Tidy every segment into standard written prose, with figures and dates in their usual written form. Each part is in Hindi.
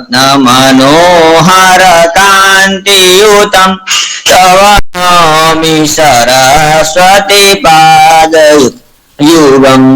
रत्नमनोहरकान्तियुतं तव नमामि सरस्वती पादयुगम्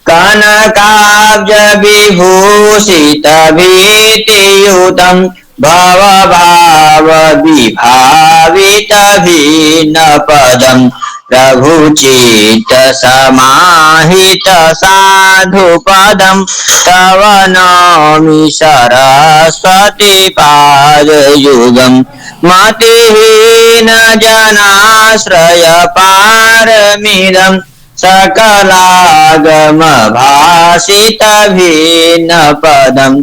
कनकाब्जविभूषितभीतियुतं भवभावविभावितभिन्नपदम् रघुचित्तसमाहितसाधुपदं तव नमामि सरस्वती पादयुगम् मतिहीनजनाश्रयपारमिदं सकलागमभाषितभिन्नपदं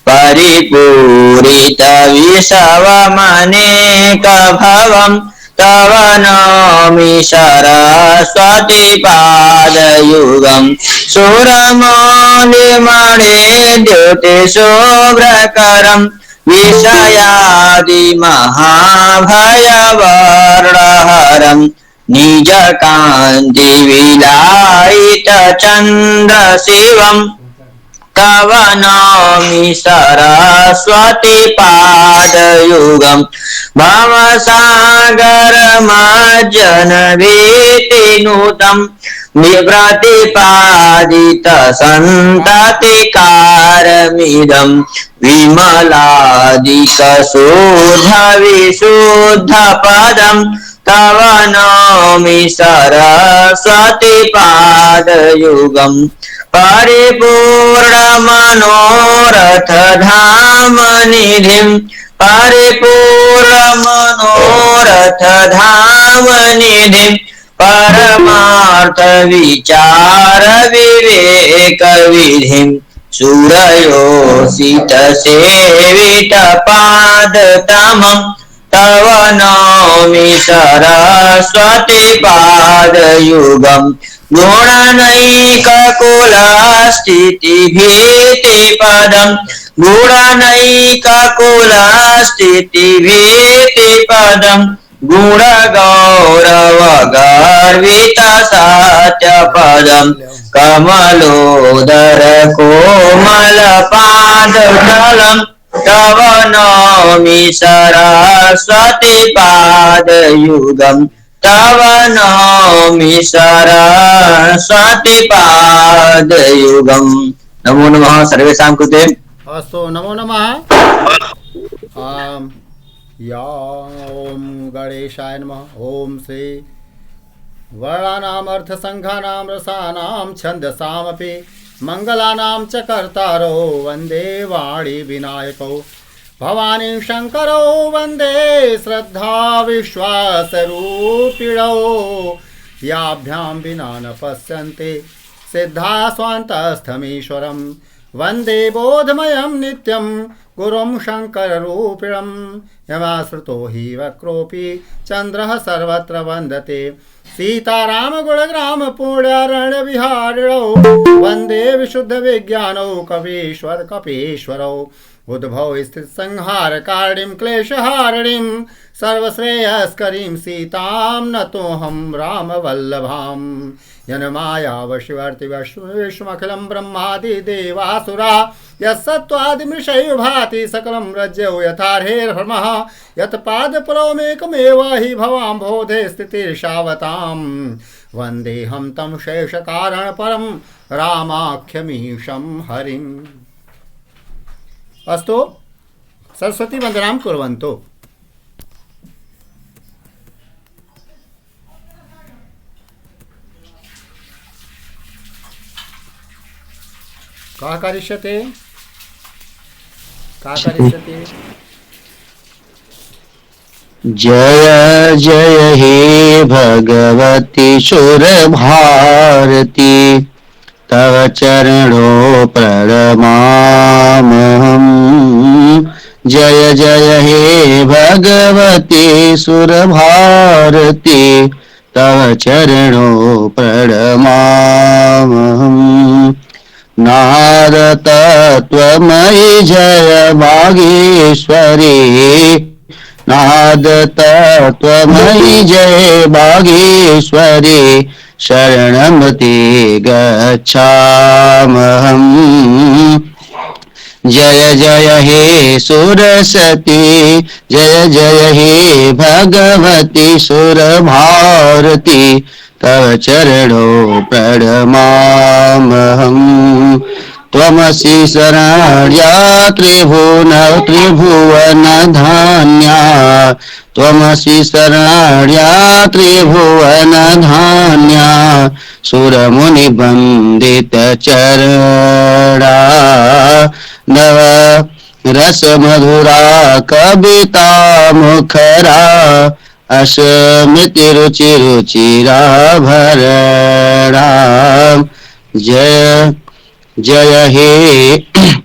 परिपूरितविषवमनेकभवं तव नमामि सरस्वती पादयुगम् सुरमौलिमणे द्युतिशुभ्रकरं विषयादिमहाभयवर्णहरं निजकान्तिविलायितचन्द्रशिवम् तव नमामि सरस्वती पादयुगम् भवसागरमज्जनभीतिनुतं प्रतिपादितसन्ततिकारमिदं विमलादिकशुद्धविशुद्धपदं तव नमामि सरस्वती पादयुगम् परिपूर्णमनोरथधामनिधिं परिपूर्णमनोरथधामनिधिं परमार्थविचारविवेकविधिं सुरयोषितसेवितपादतमं तव नमामि सरस्वती पादयुगम् गुणनैककुलस्थितिभीतिपदं गुणनैककुलस्थितिभीतिपदं गुणगौरवगर्वितसत्यपदं कमलोदरकोमलपादतलं तव नमामि सरस्वती पादयुगम् तव नमामि सरस्वती पादयुगम्। नमो नमः सर्वेषां कृते। अस्तु नमो नमः। ओम गणेशाय नमः। ओम श्री वर्णानाम् अर्थसंघानां रसानां छन्दसामपि मंगलानां च कर्तारो वन्दे वाणी विनायको भवानी शंकरो वंदे श्रद्धा विश्वासरूपिणो याभ्यां विना न पश्यन्ते सिद्धा स्वान्तस्थमीश्वरं वंदे बोधमयं नित्यं गुरुं शंकररूपिणं यमाश्रितो हि वक्रोऽपि चन्द्रः सर्वत्र वन्दते सीतारामगुणग्राम पुण्यारण्यविहारिणौ वन्दे विशुद्धविज्ञानौ कपीश्वरौ उद्भव स्थित संहार कारणीं क्लेशहारिणीं सर्वश्रेयस्करीं सीतां नतोऽहं रामवल्लभां यन्मायावशिवर्ति विश्वमखिलं ब्रह्मादिदेवासुरा यत्सत्त्वादिमृषैः भाति सकलं रज्जौ यथार्हेर्भ्रमः यत्पादपरोमेकमेव हि भवाम्भोधे स्थितिर्षावतां वन्देऽहं तं शेषकारणपरं रामाख्यमीशं हरिम्। अस्तु सरस्वती वंदनां कुर्वन्तु। का करिष्यते जय जय हे भगवती सुरभारती तव चरणों प्रणमामहम्। जय जय हे भगवती सुरभारती तव चरणों प्रणमामहम्। नाद तत्वमयि जय भागेश्वरी नाद तत्वमयि जय भागेश्वरी शरणं ते गच्छामहम्। जय जय हे सुरसती, जय जय हे भगवती सुरभारती, तव चरणों प्रणमामहम्। त्वमसि शरण्या त्रिभुवन धान्या, त्वमसि शरण्या त्रिभुवन धान्या, सुरमुनिवन्दित चरणा, नव रस मधुरा कविता मुखरा, अस्मिति रुचि रुचिरा भरणा। जय जय हे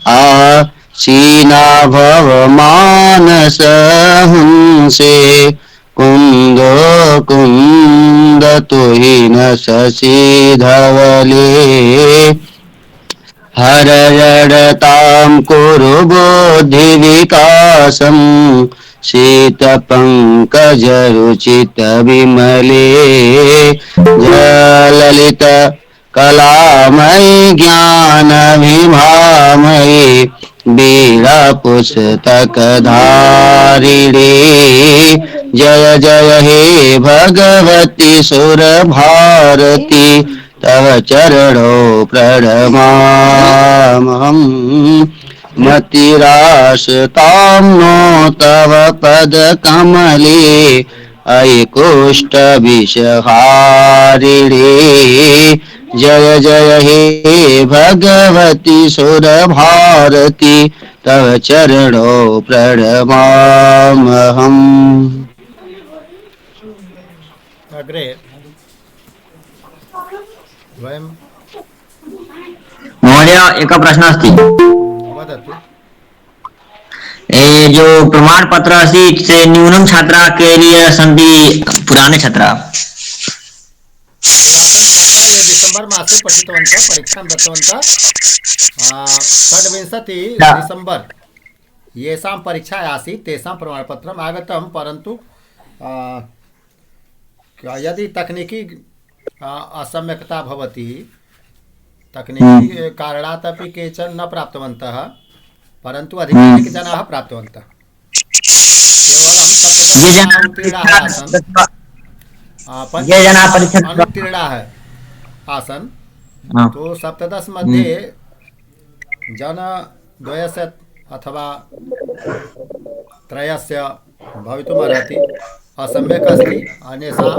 आसीना भव मानस हंसे, कुंदो कुंद तुहिन शशि धवले, हर जड़तां कुरु बुद्धि विकासं, शीत पंकज रुचित विमले, जललित कलामयी ज्ञान विभामयी, वीणा पुस्तक धारिणी, जय जय हे भगवती सुर भारती, तव चरणों प्रणमामहम्। मतिरासतां नो तव पद कमले, अयि कुष्ठ विषहारिणी, जय जय हे भगवती सुर भारती, तव चरणों प्रणमामहम्। अग्रे वयं महोदय एक प्रश्न अस्ति। वदतु। ये जो प्रमाण पत्र अस्ति से न्यूनम छात्रा के लिए सन्ति पुराने छात्रा। पुरातन छात्रा ये दिसंबर मासे पठितवन्तः, परीक्षां दत्तवन्तः। षड्विंशति दिसंबर येषां परीक्षा आसीत् तेषां प्रमाणपत्रम् आगतं, परन्तु यदि तकनीकी असम्यक्ता भवति, तकनीकी कारणात् अपि केचन न प्राप्तवन्तः, परन्तु अधिकाधिकजनाः प्राप्तवन्तः। केवलं सप्तदश उत्तीर्णाः आसन्, ये जना परीक्षा अनुत्तीर्णाः आसन्। तो सप्तदश मध्ये जन द्वयस्य अथवा त्रयस्य भवितुमर्हति, असम्यक् अस्ति, अन्येषां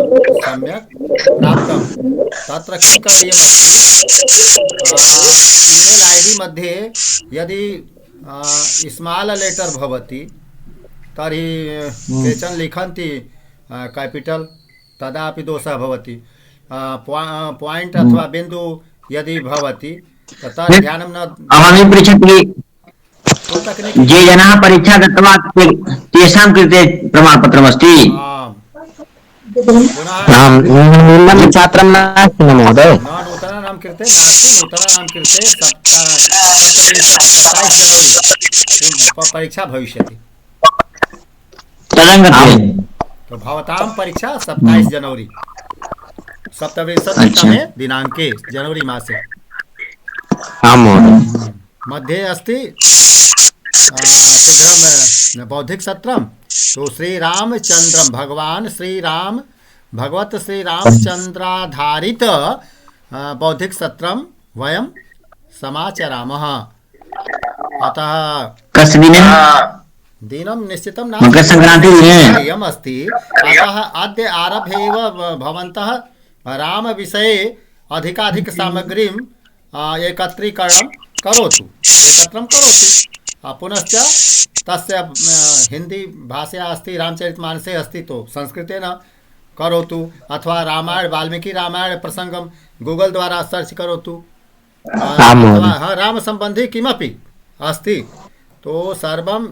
सम्यक् प्राप्तं। तत्र किं करणीयमस्ति, ईमेल ID मध्ये यदि स्माल लेटर भवति तर्हि केचन लिखन्ति कैपिटल, तदापि दोषः भवति। पॉइंट अथवा बिंदु यदि भवति तत्र ध्यानं न। अहं पृच्छति, तो तकनीकी ये जनाः परीक्षा दत्तवान् तेषां कृते प्रमाणपत्रमस्ति। पुनः न्यूनं छात्रं नास्ति महोदय। न नूतनानां कृते नास्ति, नूतनानां कृते 27 जनवरी परीक्षा भविष्यति। तदङ्गते तो भवतां परीक्षा 27 जनवरी 27तमे दिनाङ्के जनवरी मासे। आम् महोदय। मध्ये अस्ति शीघ्रं बौद्धिक सत्रं। तो श्रीरामचन्द्रं भगवान् श्रीराम भगवत श्रीरामचन्द्राधारित बौद्धिक सत्रं वयं समाचरामः। अतः कस्य दिने? दिनं निश्चितं मकर संक्रांति दिने अस्ति। अतः अद्य आरभ्य एव भवन्तः रामविषये अधिकाधिक सामग्रीं एकत्रीकरणं करोतु, एकत्रं करोतु। पुनश्च तस्य हिंदी भाषा अस्ति, रामचरितमानसे अस्ति, तो संस्कृतेन करोतु, अथवा रामायण वाल्मीकि रामायण प्रसंगं गूगल द्वारा सर्च करोतु, अथवा राम संबंधी किमपि अस्ति तो सर्वं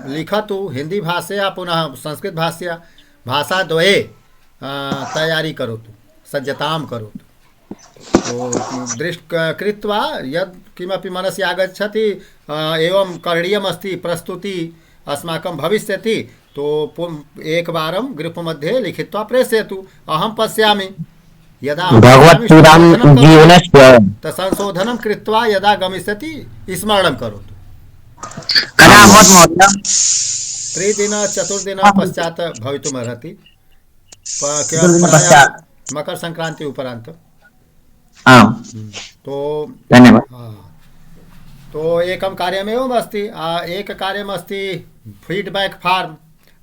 लिखतु हिंदी भाषया पुनः संस्कृत भाषाद्वये तयारी करोतु, सज्जतां करोतु। तो दृष्ट कृत्वा यद् किमपि मनसि आगच्छति एवं करणीयमस्ति, प्रस्तुति अस्माकं भविष्यति, तो एकवारं ग्रुप् मध्ये लिखित्वा प्रेषयतु। अहं पश्यामि यदा भगवत् पुराण जीवनस्य संशोधनं कृत्वा यदा गमिष्यति स्मरणं करोतु। कदा अभवत् महोदय? त्रिदिन चतुर्दिन पश्चात् भवितुमर्हति, चतुर्दिन प्रायः पश्चात्। मकर संक्रांति उपरांत। आम्, तो धन्यवाद। तो एकं कार्यमेवम् अस्ति, एक कार्यमस्ति feedback form,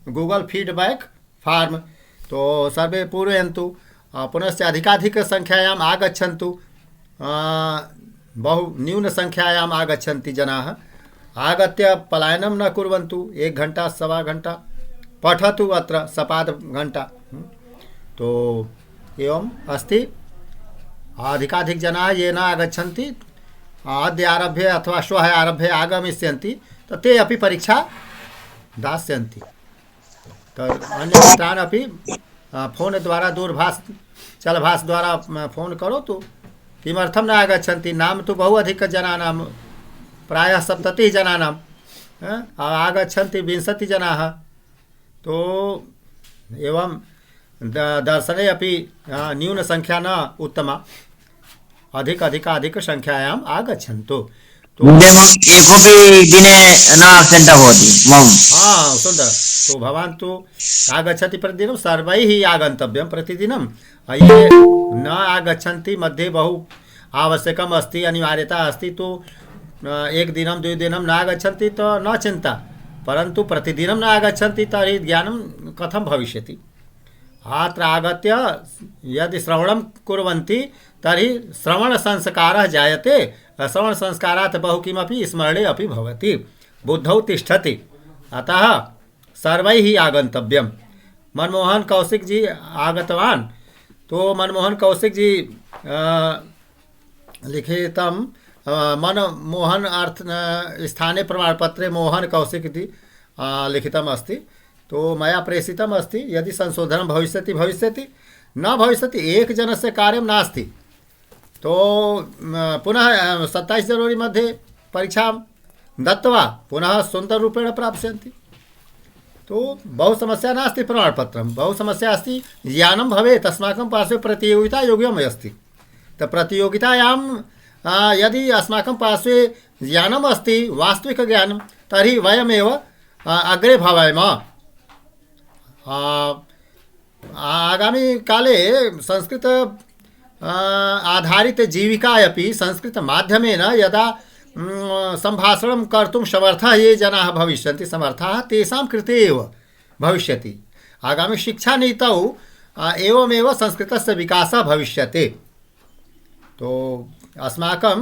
Google feedback form. तो सर्वे पूरयन्तु, पुनश्च अधिकाधिकसंख्यायाम् आगच्छन्तु। बहु न्यूनसंख्यायाम् आगच्छन्ति जनाः। आगत्य पलायनं न कुर्वन्तु। 1 घण्टा सवा घण्टा पठतु, अत्र सपादघण्टा। तो एवम् अस्ति। अधिकाधिक जनाः ये न आगच्छन्ति, अद्य आरभ्य अथवा श्वः आरभ्य आगमिष्यन्ति, तो ते अपि परीक्षा दास्यन्ति। तो अन्यमित्रान् अपि फोन द्वारा, दूरभाष चलभाष द्वारा फोन करोतु। किमर्थं न आगच्छन्ति? नाम तु बहु अधिक जनानां, प्रायः 70 जनानां, आगच्छन्ति 20 जनाः। तो एवं दर्शने अपि न्यूनसंख्या न उत्तमा, अधिक संख्यायाम् आगच्छन्तु। तो एकोऽपि दिने न आब्सेण्ट् भवति मम। हाँ, सुन्दर। तो भवान् तु आगच्छति प्रतिदिनं, सर्वैः आगन्तव्यं प्रतिदिनं। ये न आगच्छन्ति, मध्ये बहु आवश्यकम् अस्ति, अनिवार्यता अस्ति, तो 1 दिनं 2 दिनं न आगच्छन्ति तो न चिन्ता, परन्तु प्रतिदिनं न आगच्छन्ति तर्हि ज्ञानं कथं भविष्यति? अत्र आगत्य यदि श्रवणं कुर्वन्ति तर्हि श्रवणसंस्कारः जायते। श्रवणसंस्कारात् बहु किमपि स्मरणे अपि भवति, बुद्धौ तिष्ठति। अतः सर्वैः आगन्तव्यं। मनमोहन कौशिक जी आगतवान्। तो मनमोहन कौशिक जी लिखितं मनमोहन अर्थ स्थाने प्रमाणपत्रे मोहन कौशिक इति लिखितम् अस्ति। तो मया प्रेषितम् अस्ति। यदि संशोधनं भविष्यति भविष्यति, न भविष्यति, एक जनस्य कार्यं नास्ति। तो पुनः 27 जनवरी मध्ये परीक्षां दत्त्वा पुनः सुन्दररूपेण प्राप्स्यन्ति। तो बहु समस्या नास्ति, प्रमाणपत्रं बहु समस्या अस्ति। ज्ञानं भवेत्। अस्माकं पार्श्वे प्रतियोगिता योग्यम् अस्ति। तो प्रतियोगितायां यदि अस्माकं पार्श्वे ज्ञानम् अस्ति, वास्तविकज्ञानं, तर्हि वयमेव अग्रे भवामः। आगामी काले संस्कृत आधारित जीविका अपि संस्कृत माध्यमेन यदा संभाषणं कर्तुं समर्थाः ये जनाः भविष्यन्ति, समर्थाः, तेषां कृते एव भविष्यति। आगामी शिक्षानीतौ एवमेव संस्कृतस्य विकासः भविष्यति। तो अस्माकं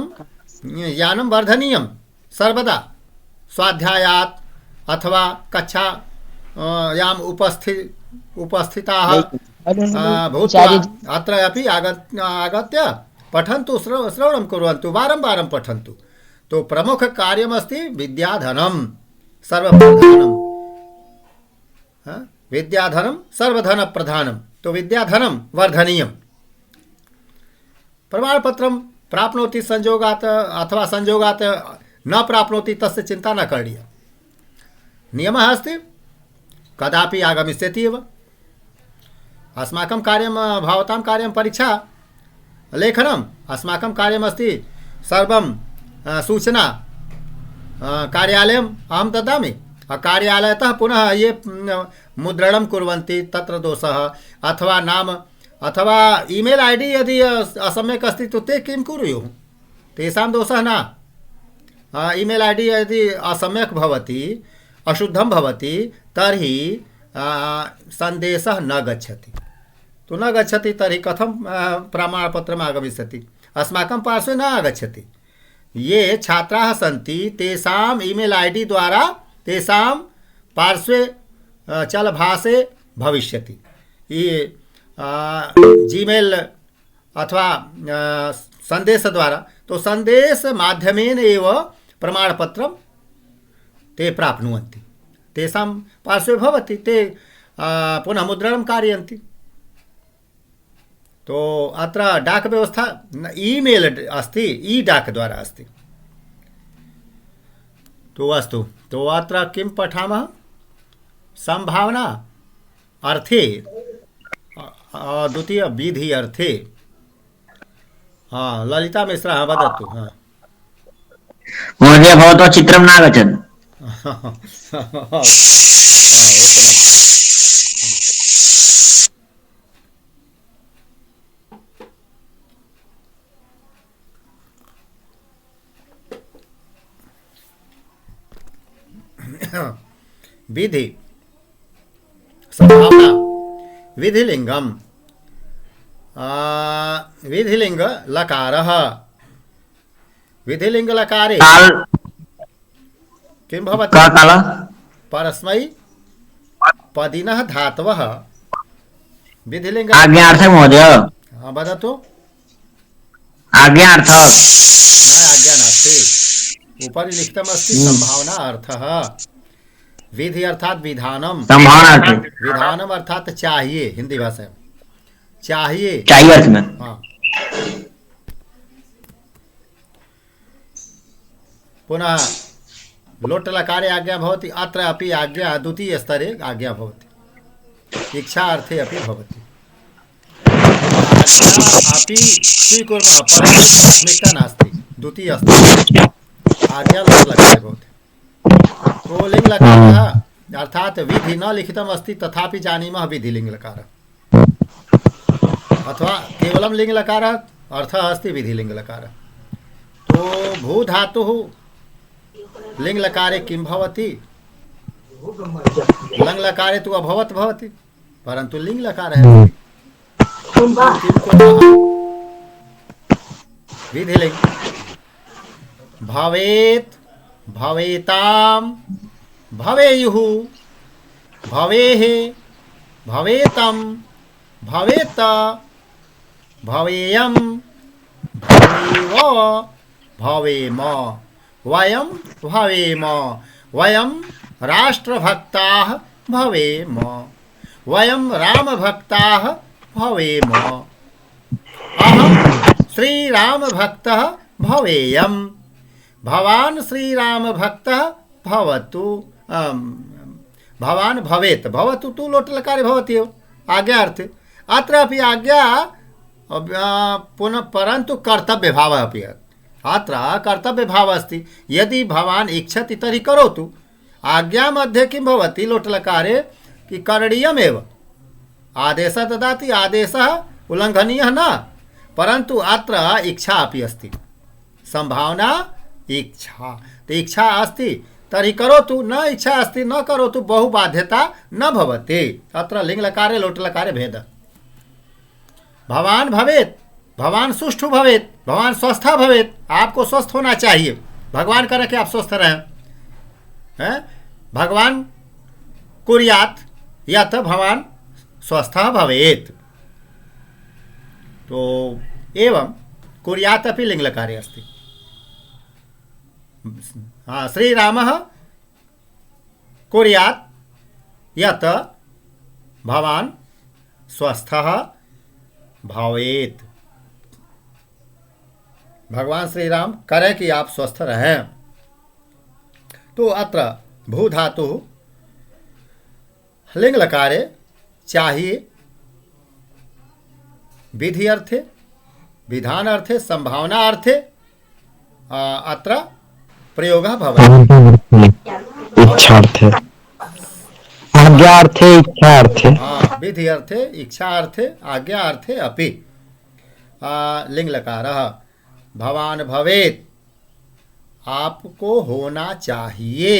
ज्ञानं वर्धनीयं सर्वदा, स्वाध्यायात् अथवा कक्षा याम् उपस्थिताः भूत्वा अत्र अपि आगत्य पठन्तु, श्रवणं कुर्वन्तु, वारं पठन्तु। तो प्रमुख कार्यमस्ति विद्याधनं सर्वप्रधानं। विद्याधनं सर्वधनप्रधानं। तो विद्याधनं वर्धनीयं। प्रमाणपत्रं प्राप्नोति संयोगात् अथवा संयोगात् न प्राप्नोति, तस्य चिन्ता न करणीया। नियमः अस्ति, कदापि आगमिष्यति एव। अस्माकं कार्यं, भवतां कार्यं परीक्षा लेखनम्। अस्माकं कार्यमस्ति सर्वं सूचना कार्यालयम् अहं ददामि। कार्यालयतः पुनः ये मुद्रणं कुर्वन्ति तत्र दोषः, अथवा नाम अथवा ईमेल आईडी यदि असम्यक् अस्ति तो ते किं कुर्युः, तेषां दोषः न। ईमेल आईडी यदि असम्यक् भवति, अशुद्धं भवति, तर्हि सन्देशः न गच्छति। तो न गच्छति तर्हि कथं प्रमाणपत्रम् आगमिष्यति? अस्माकं पार्श्वे न आगच्छति। ये छात्राः सन्ति तेषाम् ईमेल आईडी द्वारा तेषां पार्श्वे चलभाषे भविष्यति। ये जीमेल अथवा संदेश द्वारा, तो संदेश माध्यमेन एव प्रमाणपत्रं ते प्राप्नुवन्ति। तेषां पार्श्वे भवति, ते पुनः मुद्रणं कारयन्ति। तो अत्र डाक व्यवस्था ईमेल अस्ति, ई डाक द्वारा अस्ति। तो अस्तु, तो अत्र किं पठामः? संभावना अर्थे, द्वितीय विधि अर्थे हाँ ललिता मिश्रा हाँ वदतु हाँ महोदय भवतः चित्रं नागच्छत्। उत्तमम् विधि संभावना विधिलिंगम विधिलिंग लकारः विधिलिंग लकारे काल किं भवति का काल परस्मै पदिनः धातवः विधिलिंग आज्ञार्थक महोदय। हाँ वदतु आज्ञार्थ न आज्ञा नास्ति उपरि लिखितमस्ति संभावना अर्थः विधि अर्थात विधानम संभावनार्थ विधानम अर्थात चाहिए हिंदी भाषा में चाहिए चाहिए अर्थ में। हाँ पुनः लोट लकारे आज्ञा भवति अत्र अपि आज्ञा द्वितीय स्तरे आज्ञा भवति इच्छा अर्थे अपि भवति आज्ञा अपि स्वीकुर्मः परन्तु प्राथमिकता नास्ति द्वितीय स्तरे आज्ञा लोट लकारे भवति तो लिंग लकारः अर्थात विधि न लिखितम् अस्ति तथापि जानीमः विधि लिंग लकारः अथवा केवलं लिंग लकारः अर्थः अस्ति विधि लिंग लकारः तो भू धातुः लिंग लकारे किं भवति लंग लकारे तु अभवत् भवति परन्तु लिंग लकारः किं कुर्मः विधिलिंग भवेत् भवेतां भवेयुः भवेः भवेतं भवेत भवेयं भवेव भवेम वयं भवेम वयं राष्ट्रभक्ताः भवेम वयं रामभक्ताः भवेम अहं श्रीरामभक्तः भवेयम् भवान् श्रीरामभक्तः भवतु भवान् भवेत् भवतु तु लोट लकारे भवति एव आज्ञार्थे अत्र अपि आज्ञा पुनः परन्तु कर्तव्यभावः अपि अत्र कर्तव्यभावः अस्ति यदि भवान् इच्छति तर्हि करोतु आज्ञा मध्ये किं भवति लोट लकारे कि करणीयमेव आदेशः ददाति आदेशः उल्लङ्घनीयः न परन्तु अत्र इच्छा अपि अस्ति संभावना इच्छा तो इच्छा अस्ति तर्हि करोतु न इच्छा अस्ति न करोतु बहुबाध्यता न भवति अत्र लिंग लकारे लोट लकारे भेदः भवान भवेत् भवान सुष्ठु भवेत् भवान स्वस्थ भवेत् आपको स्वस्थ होना चाहिए भगवान करे कि आप स्वस्थ रहें हैं भगवान कुर्यात् यत् भवान स्वस्थ भवेत् तो एवं कुर्यात् अपि लिंग लकारे अस्ति हाँ श्रीरामः कुर्यात् यत् भवान स्वस्थः भवेत् भगवान श्री राम करें कि आप स्वस्थ रहें तो अत्र भू धातु लिंग लकारे चाहिए विधि अर्थे विधान अर्थे संभावना अर्थे अत्र प्रयोगः भवति इच्छार्थे आज्ञार्थे इच्छार्थे विधि अर्थे इच्छा अर्थे आज्ञा अर्थे अपि लिंग लकारः भवान भवेत् आपको होना चाहिए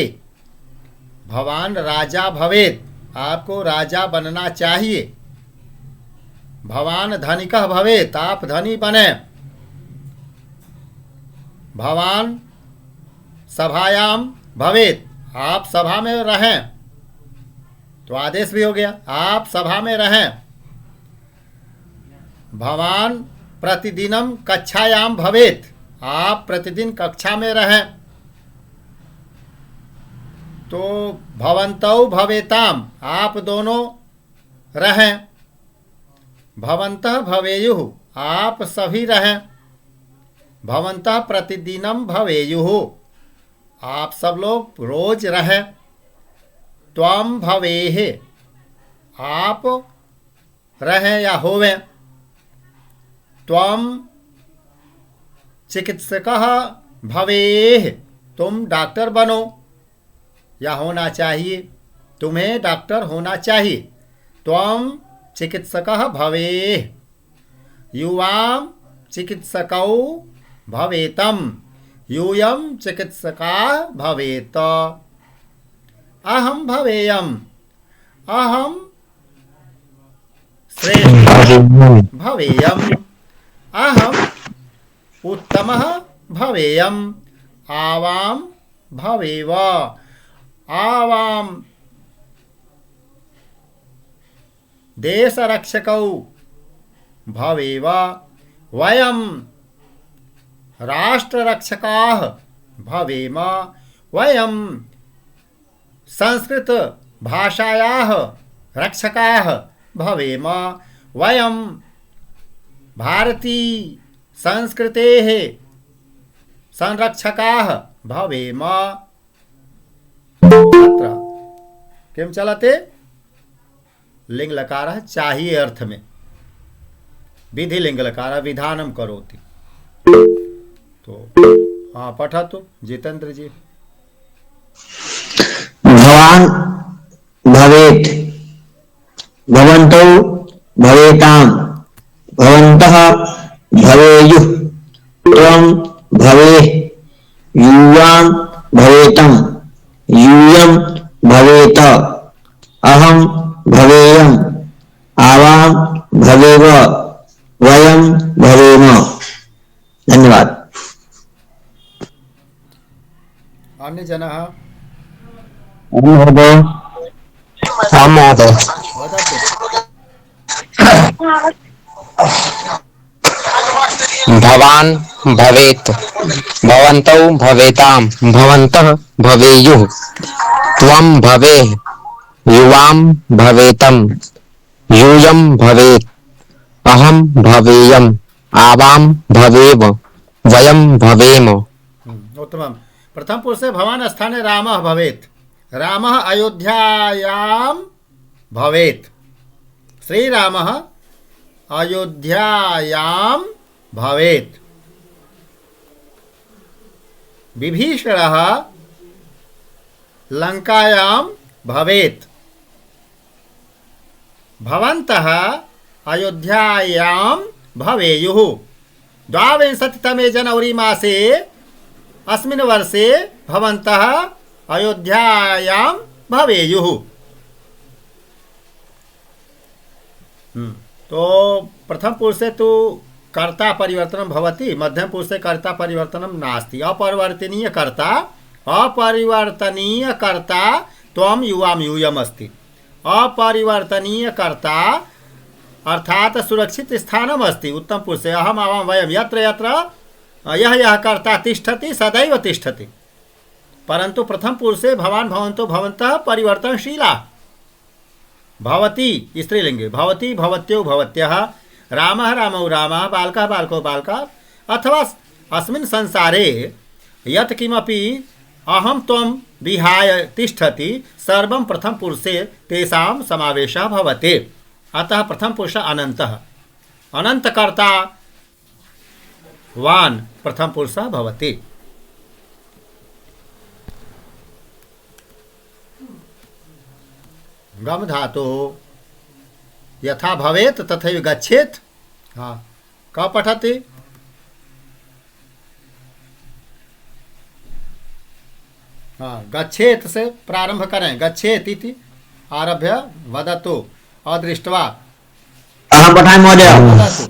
भवान राजा भवेत् आपको राजा बनना चाहिए भवान धनिकः भवेत् आप धनी बने भवान सभायां भवेत् आप सभा में रहें तो आदेश भी हो गया आप सभा में रहें भवान प्रतिदिनम कक्षायां भवेत् आप प्रतिदिन कक्षा में रहें तो भवन्तौ भवेताम आप दोनों रहें भवन्तः भवेयुः आप सभी रहें भवन्तः प्रतिदिनम भवेयुः आप सब लोग रोज रहें त्वं भवेः आप रहें या होवें त्वं चिकित्सकः भवेः, तुम डॉक्टर बनो या होना चाहिए, तुम्हें डॉक्टर होना चाहिए। त्वं चिकित्सकः भवेः, युवां चिकित्सकौ भवेतम्, यूयं चिकित्सका भवेत। अहं भवेयम्, अहं श्रेष्ठः भवेयम्, अहम् उत्तमः भवेयम्, आवां भवेव, आवां देशरक्षकौ भवेव, वयं राष्ट्ररक्षकाः भवेम, वयं संस्कृत भाषायाः रक्षकाः भवेम, वयं भारती संस्कृतेः संरक्षकाः भवेम। अत्र किं चलते? लिंग लकारः चाहिए अर्थ में, विधि लिंग लकारः विधानं करोति। तो हाँ पठतु जितेंद्र जी। भवान भवेत्, भवन्तौ भवेताम्, भवन्तः भवेयुः, त्वं भवेः, युवां भवेतम्, यूयं भवेत, अहं भवेयम्, आवां भवेव, वयं भवेम। धन्यवाद। अन्य जनः महोदय, आं महोदय। वदतु। भवान् भवेत्, भवन्तौ भवेताम्, भवन्तः भवेयुः, त्वं भवेः, युवां भवेतम्, यूयं भवेत्, अहं भवेयम्, आवां भवेव, वयं भवेम। उत्तमम्। प्रथम पुरुष से भवान स्थाने रामः भवेत्, रामः अयोध्यायां भवेत्, श्रीरामः अयोध्यायां भवेत्, विभीषणः लंकायां भवेत्, भवन्तः अयोध्यायां भवेयुः। 22तमे जनवरी मासे अस्मिन् वर्षे भवन्तः अयोध्यायां भवेयुः। तो प्रथम पुरुषे तो कर्ता परिवर्तनं भवति, मध्यम पुरुषे कर्ता परिवर्तनं नास्ति। अपरिवर्तनीय कर्ता, अपरिवर्तनीय कर्ता त्वं युवां यूयम् अस्ति। अपरिवर्तनीय कर्ता अर्थात सुरक्षित स्थानम् अस्ति उत्तम पुरुषे। अहम् आवां वयं, यत्र यत्र यः यः कर्ता तिष्ठति सदैव तिष्ठति। परंतु प्रथम पुरुषे भवान् भवन्तौ भवन्तः परिवर्तनशीला। भवती स्त्रीलिंगे, भवती भवत्यौ भवत्यः, रामः रामौ रामः, बालकः बालकौ बालकः, अथवा अस्मिन् संसारे यत् किमपि अहं त्वं विहाय तिष्ठति सर्वं प्रथम पुरुषे तेषां समावेशः भवति। अतः प्रथम पुरुषः अनन्तः, अनन्तकर्ता वान् प्रथम पुरुषः भवति। गम धातु यथा भवेत् तथैव गच्छेत्। हाँ, कब पठति? हाँ, गच्छेत् से प्रारंभ करें। गच्छेत् इति आरभ्य वदतु अदृष्ट्वा। अहं पठामि महोदय। वदतु।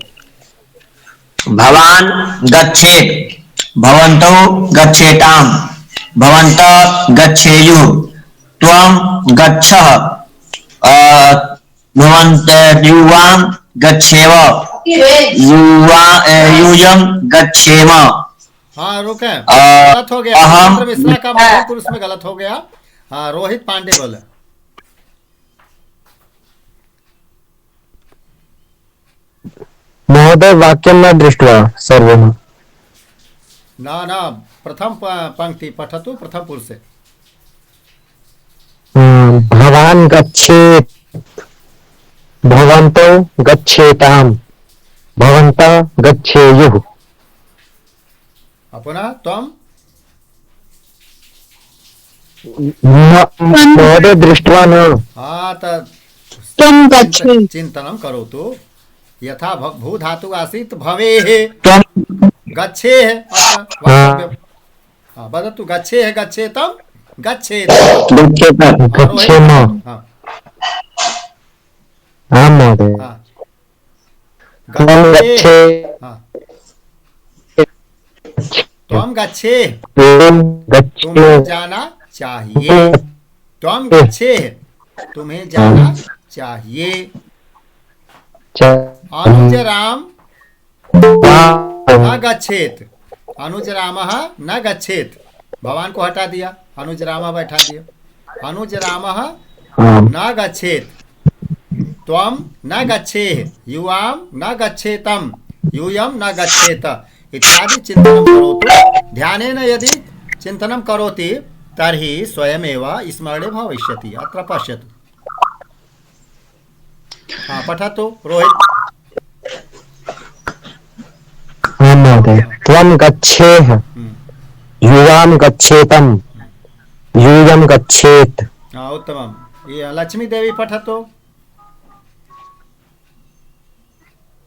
भवान् गच्छेत्, भवन्तौ गच्छेताम्, भवन्तः गच्छेयुः, त्वं गच्छः, युवां गच्छेव, यूयं गच्छेम। हाँ रुके, गलत हो गया। अहम मिश्रा का मध्यम पुरुष में गलत हो गया। हाँ, रोहित पांडे बोले। महोदय, वाक्यं न दृष्ट्वा सर्वं। न प्रथम पंक्ति पठतु प्रथम पुरुषे। भवान् गच्छेत्, भवन्तौ गच्छेताम्, भवन्तः गच्छेयुः, पुनः त्वम महोदय दृष्ट्वा न हाँ त्वं गच्छ चिंतनम करोतु यथा भू धातु आसीत् भवेः गच्छेः अत्र वक्तव्यम्। हाँ वदतु गच्छेः गच्छेतम गच्छेत। गच्छेम। हाँ आं महोदय। हाँ त्वं गच्छे हाँ त्वम गच्छे त्वं गच्छे तुम्हें जाना चाहिए। त्वम गच्छे तुम्हें जाना चाहिए। अनुज राम न गच्छेत। अनुज रामः न गच्छेत। भगवान को हटा दिया, अनुज रामः बैठा दिया। अनुज रामः न गच्छेत। त्वम न गच्छेः। युवां न गच्छेतम। यूयं न गच्छेत इत्यादि चिंतनं करोतु। ध्यानेन यदि चिंतनं करोति तर्हि स्वयमेव स्मरणे भविष्यति। अत्र पश्यतु। हाँ पठतु रोहित। आं महोदय। त्वं गच्छेः युवां गच्छेतम् यूयं गच्छेत्। हाँ उत्तमम्। ये लक्ष्मी देवी पठतु।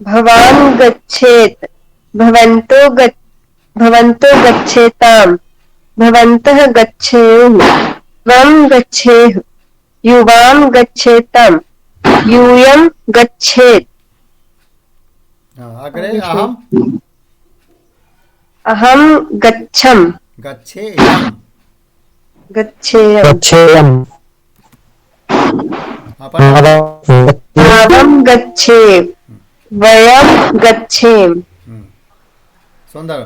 भवान् गच्छेत् भवन्तो गच्छेताम् भवन्तः गच्छेयुः त्वं गच्छेः युवां गच्छेतम् यूयं गच्छेत्। हाँ, अग्रे अहम अहं गच्छम् गच्छेयम्। गच्छेयम् गच्छेयम्। हाँ, पठतु। आवां गच्छेम वयं गच्छेम। सुंदर।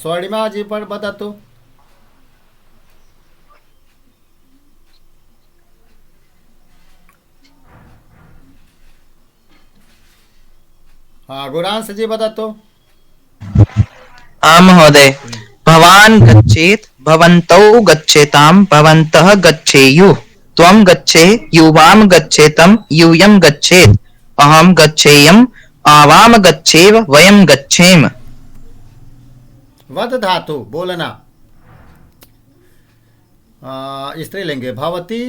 स्वर्णिमा जी पर बतातु। हाँ गुरांश जी बतातु। आं महोदय। भवान् गच्छेत् भवन्तौ गच्छेताम् भवन्तः गच्छेयुः त्वं गच्छे युवां गच्छेतम् यूयं गच्छेत् अहं गच्छेयम् आवां गच्छेव वयं गच्छेम। वद धातु बोलना। स्त्रीलिंगे भवती।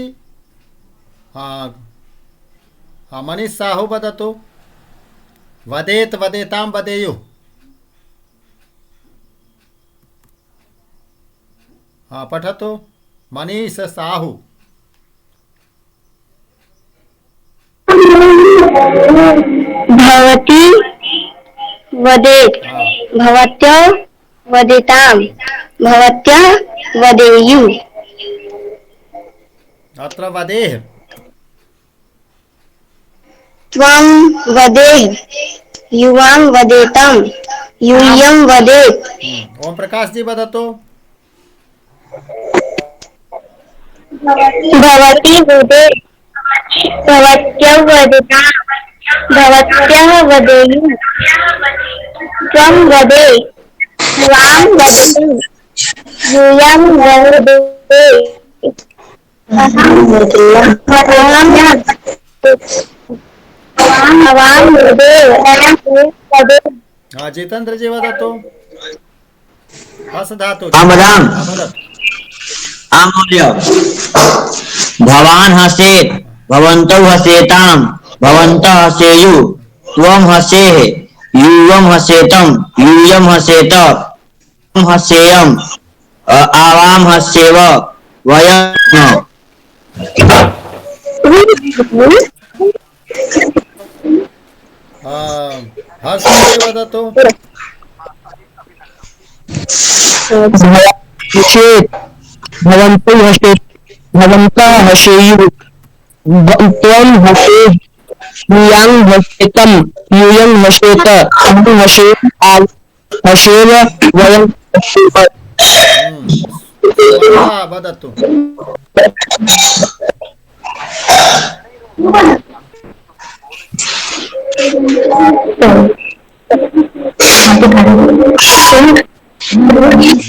मनीष साहू वदतु। वदेत वदेतां वदेयुः। हाँ पठतु। मनीष साहू। भवती वदेत् भवत्यः वदेताम् भवत्यः वदेयुः। अत्र वदेः। त्वं वदेः युवां वदेताम् यूयं वदेत्। ओम प्रकाश जी वदतु। भवती वदेत् भवत्यः वदेताम् भवत्यः वदेयुः त्वं वदेत् युवां वदेत् यूयं वदेत् अहं वदेत्। हाँ जितेंद्र जी वदतु। हस धातु। आं वदामि। हाँ, वदतु। आं महोदय। भवान् हसेत् भवन्तौ हसेताम् भवन्तः हसेयुः त्वं हसेः यूयं हसेतम् यूयं हसेत त्वं हसेयम् आवां हसेव वयम्। हर्ष जी वदतु। हसेत् भवन्तौ हसेत् भवन्तः हसेयुः त्वं हसेः यूयं हसेतम् यूयं हसेत अहं हसेम् हसेव वयं हसेम। सुवर्णा वदतु।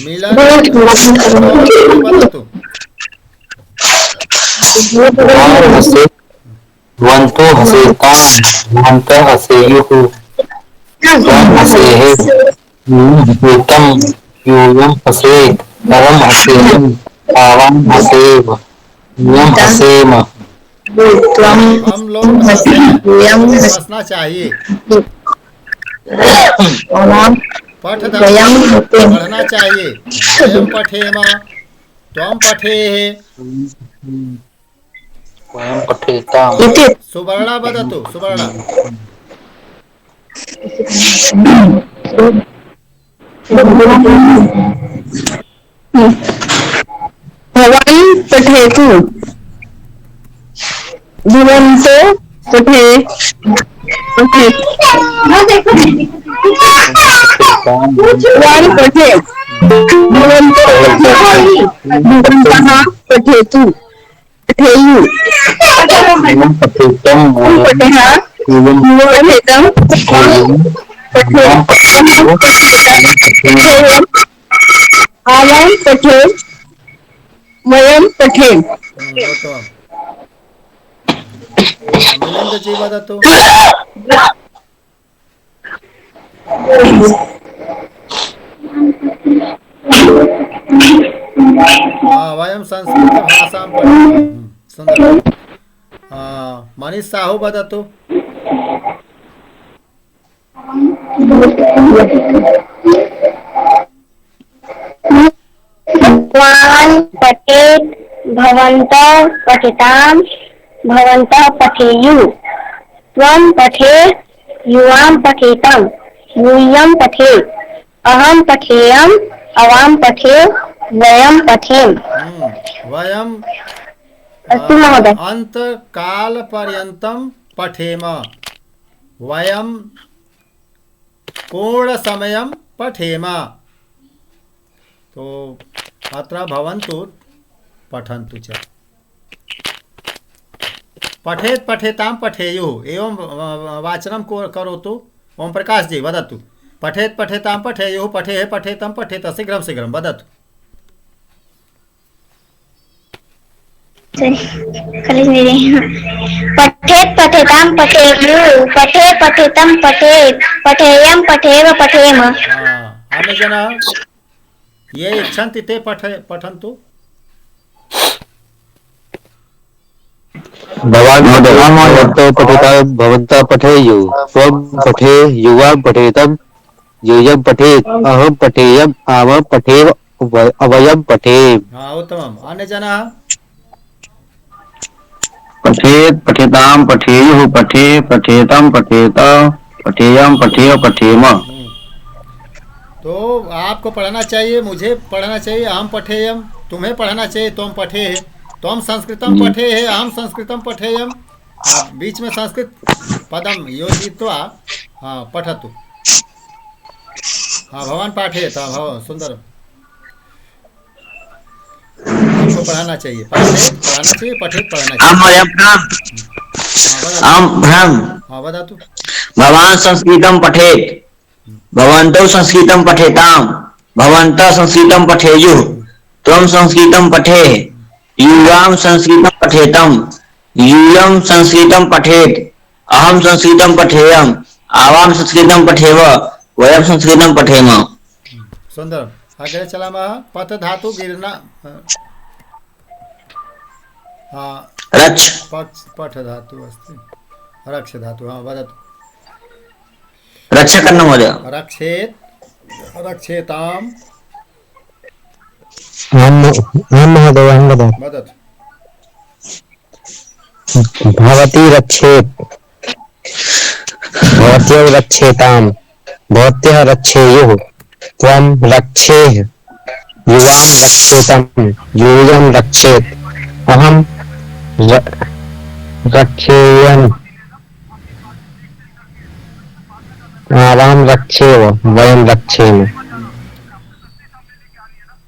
मिलन वदतु। भवन्तो हसेताम् भवन्तः हसेयुः त्वं हसेः हसेतम यूयम हसेत अहम हसेयम आवाम हसेव यूयम हसेम त्वं हम लोग हंसें, यूयं हंसना चाहिए। ओमां पठ वयं धातु हसेम पढ़ना चाहिए। वयम पठेम, त्वम पठेः। वयम पठेताम इति सुवर्णा वदतु, सुवर्णा। भवान् पठेतु भवन्तो पठे पठेत् पठेताम भवान् पठेत् भवन्तो पठेत् भवन्तः पठेतु पठेयु वयम पठेतम पठः यूयम पठेतं पठेत् पठेयम् आवां पठेत् वयं पठेम उत्तमम्। मिलिंद जी वदतु। वयं संस्कृतभाषां पठामः। सुन्दरम्। मनीष साहू वदतु। भवान् पठेत् भवन्तः पठितां भवन्तः पठेयुः त्वं पठेत् युवां पठेतं यूयं पठेत् अहं पठेयम् आवां पठेत् वयं पठेम। वयं अस्तु महोदय। अंतकाल पर्यन्तं पठेम। वयं पूर्ण समयं पठेम। तो अत्र भवन्तु पठन्तु च। पठेत् पठेतां पठेयुः एवं वाचनं करोतु। ओम प्रकाश जी वदतु। पठेत् पठेतां पठेयुः पठेः पठेतं पठेत। शीघ्रं शीघ्रं वदतु। पठेत् पठेतां पठेयुः पठे पठितं पठेत् पठेयं पठेव पठेम। अन्य जनाः ये इच्छन्ति ते पठन्तु। भवान् भवतो पठेताम भवन्तः पठेयुः त्वं पठे युवां पठेतं यूयं पठेत् अहं पठेयम् आवां पठेव वयं पठेम। उत्तमम्। अन्य जनाः पठेत् पठेतां पठेयुः पठे पठेतं पठेत पठेयं पठेव पठेम। तो आपको पढ़ना चाहिए, मुझे पढ़ना चाहिए हम पठेयम, तुम्हें पढ़ना चाहिए तुम पठे है। तुम संस्कृतम पठे है अहम संस्कृतम पठेयम। बीच में संस्कृत पदम योजित्वा पठतु। भवान पाठेत। सुंदर। आपको पढ़ाना चाहिए। पाठेत पढ़ाना चाहिए, पठेत पढ़ाना चाहिए। वदतु। भवान् संस्कृतं पठेत् भवन्तौ संस्कृतं पठेतां भवन्तः संस्कृतं पठेयुः त्वं संस्कृतं पठेः युवां संस्कृतं पठेतं यूयं संस्कृतं पठेत् अहं संस्कृतं पठेयम् आवां संस्कृतं पठेव वयं संस्कृतं पठेम। सुंदर। अग्रे चलामः। पथ धातु गिरना रच् पठ धातु अस्ति। रक्ष धातु वदतु। रक्षकर्णं महोदय। रक्षेत् रक्षेतां महोदय वदतु। भवती रक्षेत् भवत्यौ रक्षेतां भवत्यः रक्षेयुः त्वं रक्षेः युवां रक्षेतं यूयं रक्षेत् अहं रक्षेयम् आवां रक्षेव वयं रक्षेम।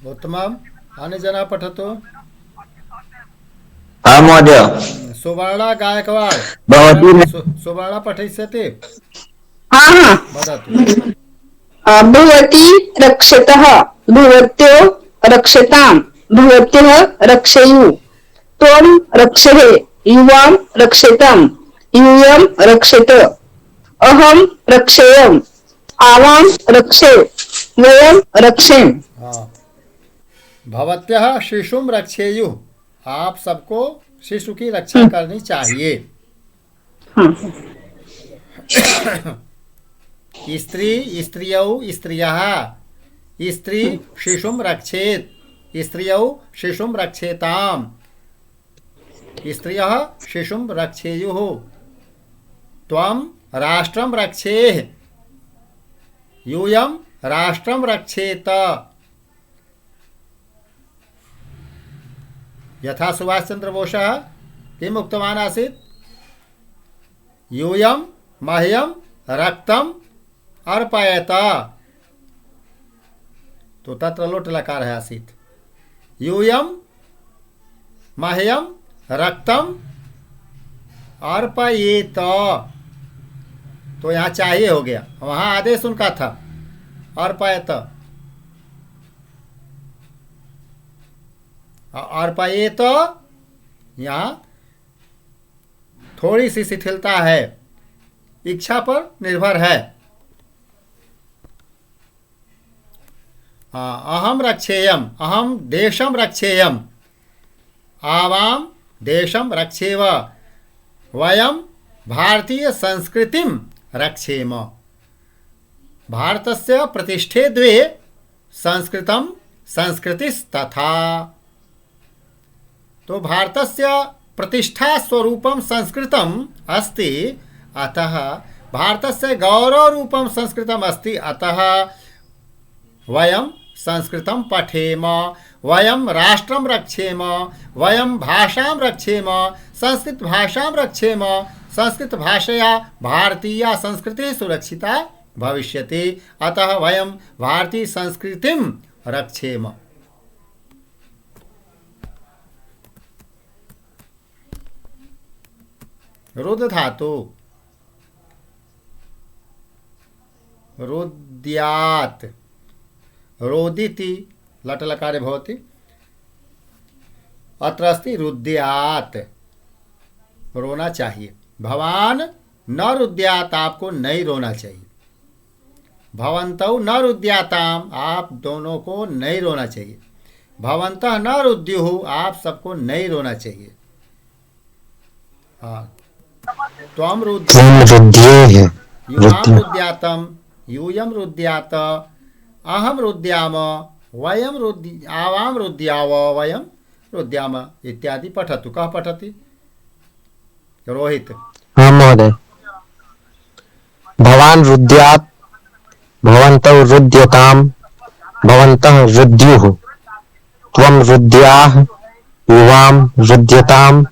उत्तमम्। अन्य जनाः पठतु। महोदय। सुवर्णा गायकवाड भवती सुवर्णा पठिष्यति। वदतु। भवती रक्षतः भवत्यो रक्षतां भवत्यः रक्षेयुः त्वं रक्षेः युवां रक्षेतं यूयं रक्षेत अहं रक्षेयम् आवां रक्षे वयं रक्षेम। हाँ, भवत्यः शिशुम रक्षेयुः, आप सबको शिशु की रक्षा करनी चाहिए। हाँ, स्त्री स्त्रियौ स्त्रियः, स्त्री शिशुम रक्षेत, स्त्रियौ शिशुम रक्षेताम, स्त्रियः शिशुम रक्षेयुः, त्वं राष्ट्रं रक्षेः, यूयं राष्ट्रं रक्षेत। यथा सुभाष चंद्र बोसः किम् उक्तवान् आसीत्? यूयं मह्यं रक्तम् अर्पयत। तो तत्र लोट लकार है आसीत्। यूयं मह्यं रक्तम अर्पयेत, तो यहाँ चाहिए हो गया, वहां आदेश उनका था अर्पयत। अर्पयेत यहाँ थोड़ी सी शिथिलता है, इच्छा पर निर्भर है। अहम रक्षेयम, अहम देशम रक्षेयम, आवाम देशम रक्षेव, वयम भारतीय संस्कृतिम रक्षेम। भारतस्य प्रतिष्ठे द्वे, संस्कृतम संस्कृतिस्तथा। तो भारतस्य प्रतिष्ठा स्वरूपम संस्कृतम अस्ति, अतः भारतस्य गौरव रूपम संस्कृतम अस्ति, अतः वयं संस्कृतं पठेम, वयं राष्ट्रं रक्षेम, वयं भाषां रक्षेम, संस्कृत भाषां रक्षेम, संस्कृत भाषया भारतीया संस्कृतिः सुरक्षिता भविष्यति, अतः वयं भारतीय संस्कृतिं रक्षेम। रुद् धातु, रुद्यात्, रोदिति लट लकारे भवति, अत्र अस्ति रुद्यात्, रोना चाहिए। भवान न रुद्यात्, आपको नहीं रोना चाहिए। भवन्तौ न रुद्याताम, आप दोनों को नहीं रोना चाहिए। भवन्तः न रुद्युः, आप सबको नहीं रोना चाहिए। हाँ, त्वं रुद्येः, युवां रुद्यातम, यूयं रुद्यात, अहम रुद्याम, वयं आवां रुद्याव, वयं रुद्याम इत्यादि पठतु। कः पठति? रोहित। हाँ महोदय। भवान् रुद्यात्, भवन्तौ रुद्यताम्, भवन्तः रुद्युः, त्वं रुद्याः, युवां रुद्यताम्,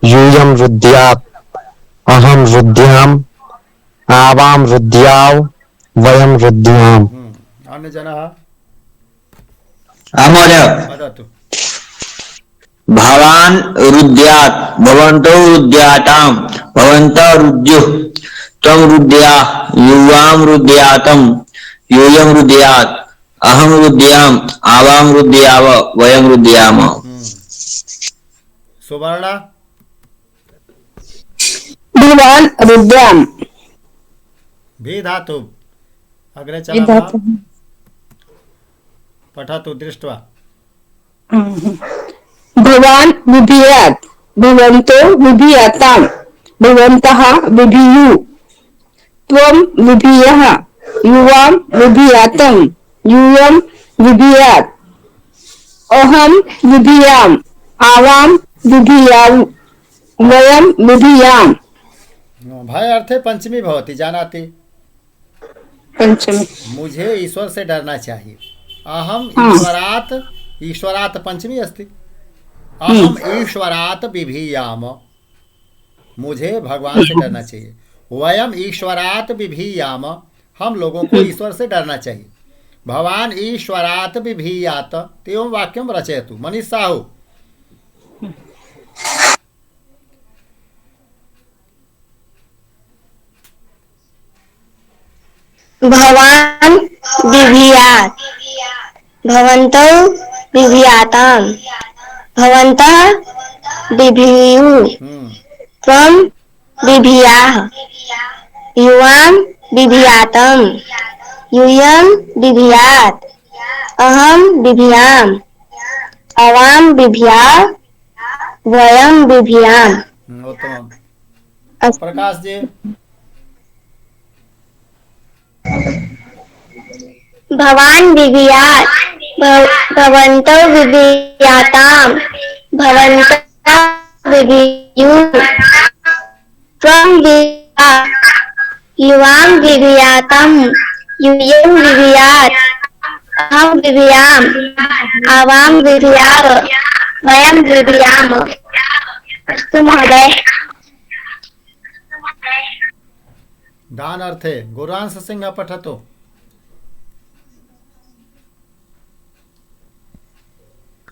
यूयं रुद्यात्, अहं रुद्याम्, आवां रुद्याव, वयं रुद्याम। अन्य जनः महोदय, वदतु। भवान् रुद्यात्, भवन्तौ रुद्याताम्, भवन्तः रुद्युः, त्वं रुद्याः, युवां रुद्यातम्, यूयं रुद्यात्, अहं रुद्याम्, आवां रुद्याव, वयं रुद्याम। सुवर्णा। भवान् रुद्याम्। भी धातु अग्रे चला, पठतु दृष्ट्वा। भवान् बिभीयात्, भवन्तो बिभीयाताम्, भवन्तः बिभीयुः, त्वं बिभीयः, युवां बिभीयातम्, यूयं बिभीयात्, अहं बिभीयाम्, आवां बिभीयाव, वयं बिभीयाम। भय अर्थे पंचमी भवति, जानाति? पंचमी। मुझे ईश्वर से डरना चाहिए। अहम हाँ। ईश्वरात्, ईश्वरात् पंचमी अस्ति। अहम ईश्वरात् बिभीयाम, मुझे भगवान से डरना चाहिए। वयम ईश्वरात् बिभीयाम, हम लोगों को ईश्वर से डरना चाहिए। भवान ईश्वरात् बिभीयात, एवं वाक्यम रचयतु। मनीष साहू। भवान् बिभीयात्, भवन्तौ बिभीयाताम्, भवन्तः बिभीयुः, त्वं बिभीयाः, युवां बिभीयातम्, यूयं बिभ्यात् अहं बिभ्याम् आवां बिभ्या वयं बिभ्याम। उत्तम। प्रकाश जी। भवान् बिभ्यात् भवन्तौ बिभ्याताम् भवन्तः बिभ्युः त्वं बिभ्यात् युवां बिभ्यातं यूयं बिभ्यात् अहं बिभ्याम् आवां बिभ्याव वयं बिभ्याम। अस्तु महोदय। दानार्थे गुरांश सिंह पठतु।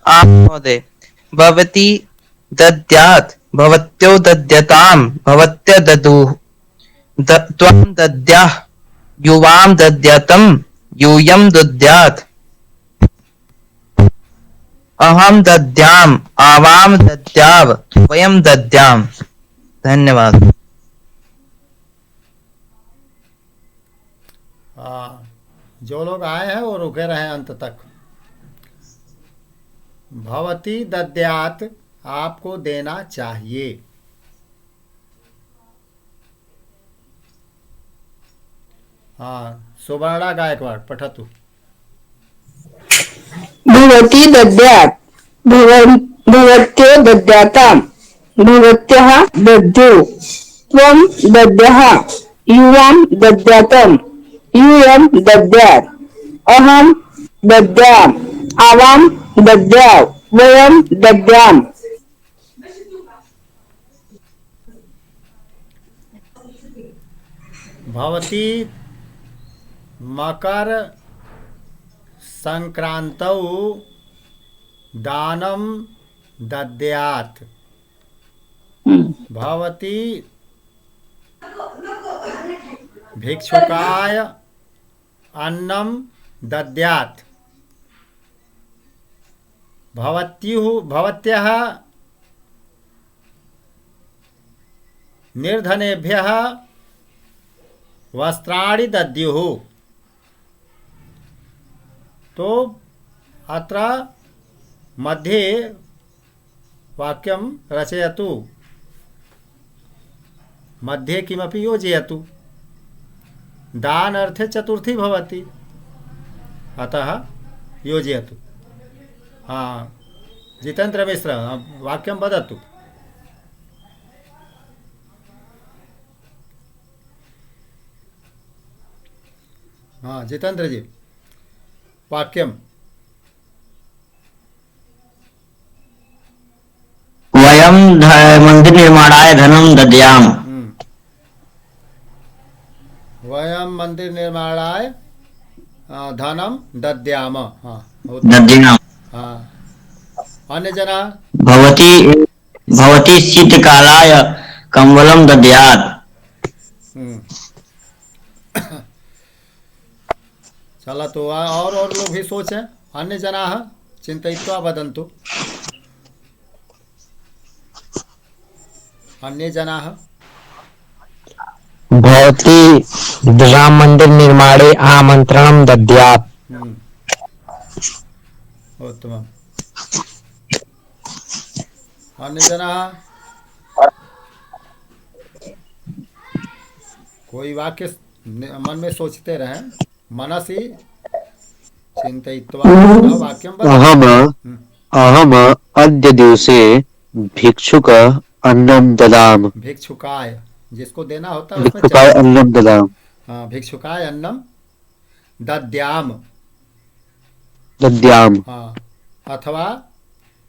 आम् महोदय। भवती दद्यात् भवत्यो दद्यताम् भवत्य ददुः त्वं दद्याः युवां दद्यतम् यूयं दद्यात् अहं दद्याम् आवां दद्याव वयं दद्याम। धन्यवाद। जो लोग आए हैं वो रुके रहे अंत तक। भवती दद्यात आपको देना चाहिए। सुवर्णा गायकवाड़ पठतु। भवती दद्यात् भवत्यो दद्याताम् भवत्यः दद्युः त्वं दद्यः युवां दद्यातम् यूयं दद्यात् अहं दद्याम् आवां दद्याव वयं दद्याम। भवती मकर संक्रांतौ दानं दद्यात् भवती भिक्षुकाय अन्नं दद्यात् भवत्यः निर्धनेभ्यः वस्त्राणि दद्युः। तो अत्र मध्ये वाक्यं रचयतु, मध्ये किमपि योजयतु। दान अर्थे चतुर्थी भवति, अतः योजयतु। जितेन्द्र मिश्र वाक्यं वदतु। जितेन्द्र जी वाक्यं। वयं मंदिर निर्माणाय धनं दद्याम। वयं मंदिर निर्माणाय धनं दद्याम। दद्याम। अन्य जना भवती शीतकालाय कंबलं दद्यात्। चला तो और लोग भी सोचें। अन्य जनाः चिन्तयित्वा वदन्तु। अन्य जनाः। भवती राम मंदिर निर्माणे आमंत्रणं दद्यात्। उत्तमम्। अन्य जनाः। कोई वाक्य मन में सोचते रहें, मनसि चिन्तयित्वा वाक्यं वदन्तु। अहम अद्य दिवसे भिक्षुक अन्नं ददाम। भिक्षुकाय जिसको देना होता है भिक्षुकाय अन्नं ददाम। भिक्षुकाय अन्नं दद्याम। दद्याम। अथवा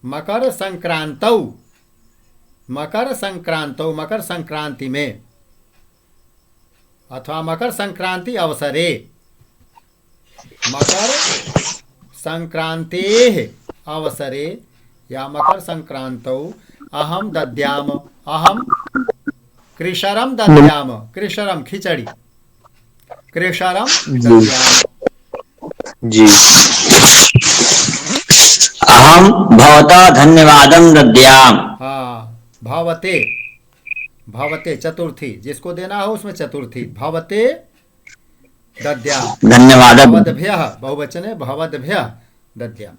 मकर संक्रांतौ मकर संक्रांति में अथवा मकर संक्रांति अवसरे मकर संक्रांतेः अवसरे या मकर संक्रांतौ अहम दद्याम। अहम कृशरम दद्याम। कृशरम खिचड़ी। कृशरम दद्याम। जी। अहम भवता धन्यवादं दद्याम। भवते चतुर्थी जिसको देना हो उसमें चतुर्थी। भवते दद्याम। धन्यवाद। भवद्भ्यः बहुवचन है, भवद्भ्यः दद्याम।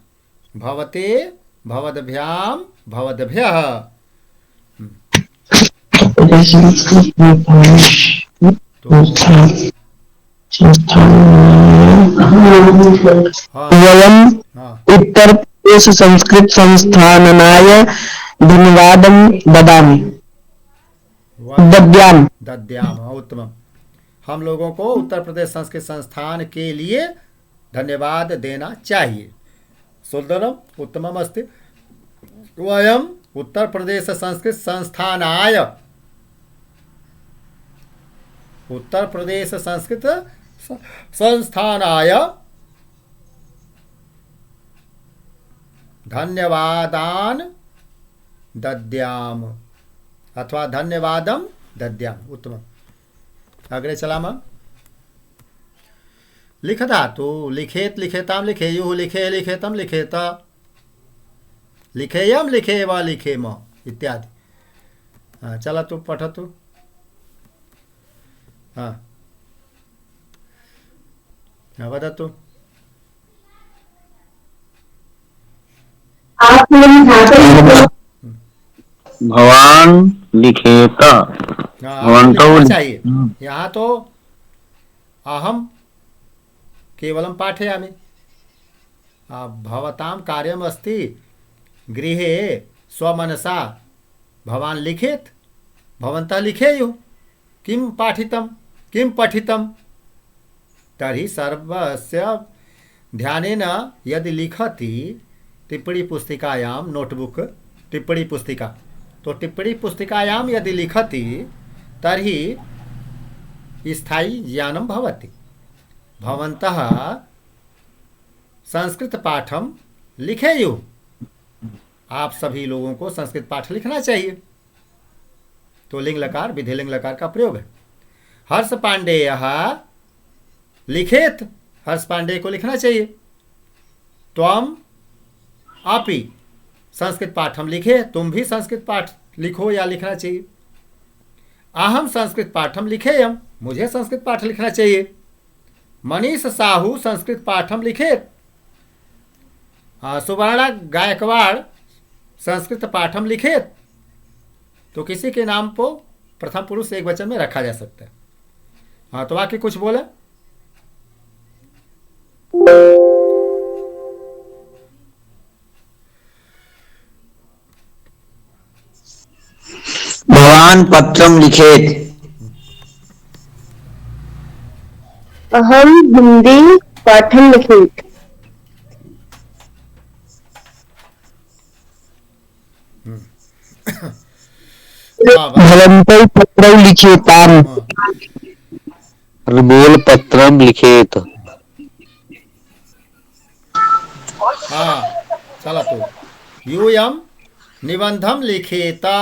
भवते भवद्भ्याम भवद्भ्यः। तो हाँ वयम् हाँ उत्तर प्रदेश संस्कृत संस्थानाय धन्यवादं ददामि दद्यामि। दद्याम, हाँ, उत्तम। हम लोगों को उत्तर प्रदेश संस्कृत संस्थान के लिए धन्यवाद देना चाहिए। सुंदरम उत्तमम अस्ति। वयम उत्तर प्रदेश संस्कृत संस्थानाय, उत्तर प्रदेश संस्कृत संस्थानाय धन्यवादान दद्याम अथवा धन्यवादम दद्याम। उत्तम। अग्रे चलाम। लिख धातु लिखेत लिखेताम लिखेयुः लिखे लिखेतम लिखेत लिखेयम लिखेव लिखेम इत्यादि। हाँ, चला तू पठतु। हाँ हाँ, वदतु। भवान लिखेत। हाँ, भवन्तौ लिखना चाहिए। यहाँ तो अहम केवलं पाठयामि। भवतां कार्यम् अस्ति गृहे स्वमनसा भवान् लिखेत्, भवन्तः लिखेयुः। किं पाठितं किं पठितं तर्हि सर्वस्य ध्यानेन यदि लिखति टिप्पणी पुस्तिकायां, नोटबुक टिप्पणी पुस्तिका, तो टिप्पणी पुस्तिकायां यदि लिखति तर्हि स्थायी ज्ञानं भवति। भवन्तः संस्कृत पाठम लिखेयुः। आप सभी लोगों को संस्कृत पाठ लिखना चाहिए। तो लिंग लकार विधिलिंग लकार का प्रयोग है। हर्ष पांडेय लिखेत, हर्ष पांडेय को लिखना चाहिए। त्वम अपि संस्कृत पाठम लिखे, तुम भी संस्कृत पाठ लिखो या लिखना चाहिए। अहम संस्कृत पाठम लिखेयम, मुझे संस्कृत पाठ लिखना चाहिए। मनीष साहू संस्कृत पाठम लिखेत। सुवर्णा गायकवाड़ संस्कृत पाठम लिखेत। तो किसी के नाम को प्रथम पुरुष एक वचन में रखा जा सकता है। हाँ, तो बाकी कुछ बोले। भवान पत्रम लिखेत। अहम हिंदी पाठं लिखेत। भवन्तौ पत्रौ लिखेताम्। अनमोल पत्रम लिखेत। हाँ, चला तो यूयम निबंधम लिखेता,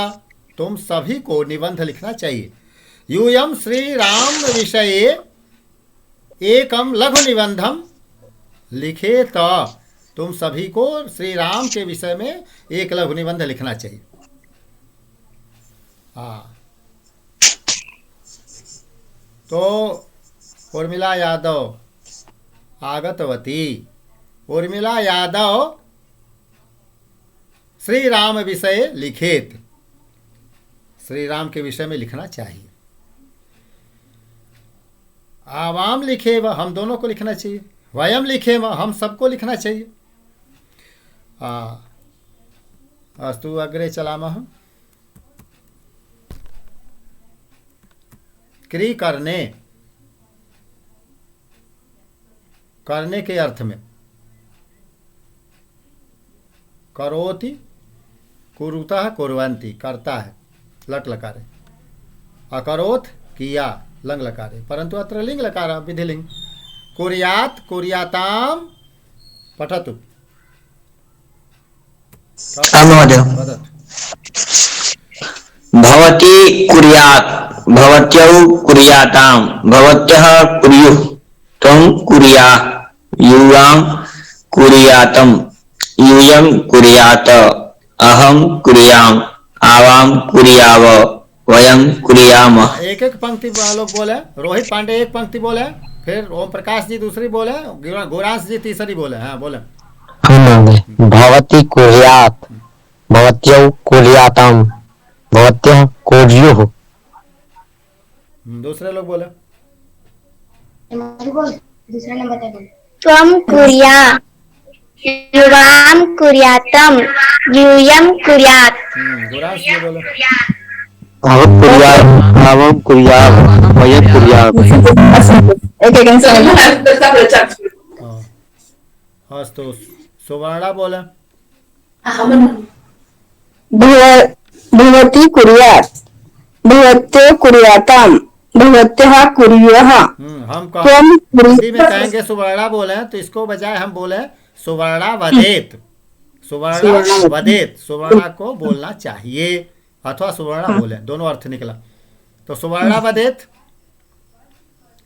तुम सभी को निबंध लिखना चाहिए। यूयम श्री राम विषये एकम लघु निबंधम लिखेत, तुम सभी को श्री राम के विषय में एक लघु निबंध लिखना चाहिए। हाँ, तो उर्मिला यादव आगतवती। उर्मिला यादव श्री राम विषय लिखेत, श्री राम के विषय में लिखना चाहिए। आवाम लिखे व, हम दोनों को लिखना चाहिए। वयम लिखे व, हम सबको लिखना चाहिए। अस्तु अग्रे चलामः। क्री करने, करने के अर्थ में करोति, कुरुतः कुर्वन्ति, करता है, लट लकार है। अकरोत किया, लंग लकार है, परंतु अत्र लिंग लकार विधिलिंग। कुर्यात कुर्याताम पठतु। वदतु। भवती कुर्यात्, भवत्यौ कुर्याताम्, भवत्यः कुर्युः, त्वं कुर्या, यूयां कुर्यातम्, यूयं कुर्यात, अहं कुर्याम्, आवाम कुर्याव, वयं कुर्याम। एक एक पंक्ति लोग बोले। रोहित पांडे एक पंक्ति बोले, फिर ओम प्रकाश जी दूसरी बोले, गोरांश जी तीसरी बोले। हाँ बोले। हाँ महोदय। भवती कुर्यात्, भवत्यौ कुर्याताम्, भवत्यः कुर्युः। दूसरे लोग बोले। त्वं कुर्या, युवां कुर्यातं, यूयं कुर्यात्। गोरांश जी बोले। अहं कुर्यात्, आवां कुर्यात्, वयं कुर्याम। हाँ अस्तु। सुवर्णा बोले। भवती कुर्यात्, भवत्यो कुर्याताम्, भवत्यः कुर्युः। हम त्वं हिंदी में कुर्यात्। कहेंगे सुवर्णा बोले, तो इसको बजाय हम बोले सुवर्णा वदेत। सुवर्णा वदेत, सुवर्णा को बोलना चाहिए अथवा सुवर्णा बोले, दोनों अर्थ निकला। तो सुवर्णा वदेत।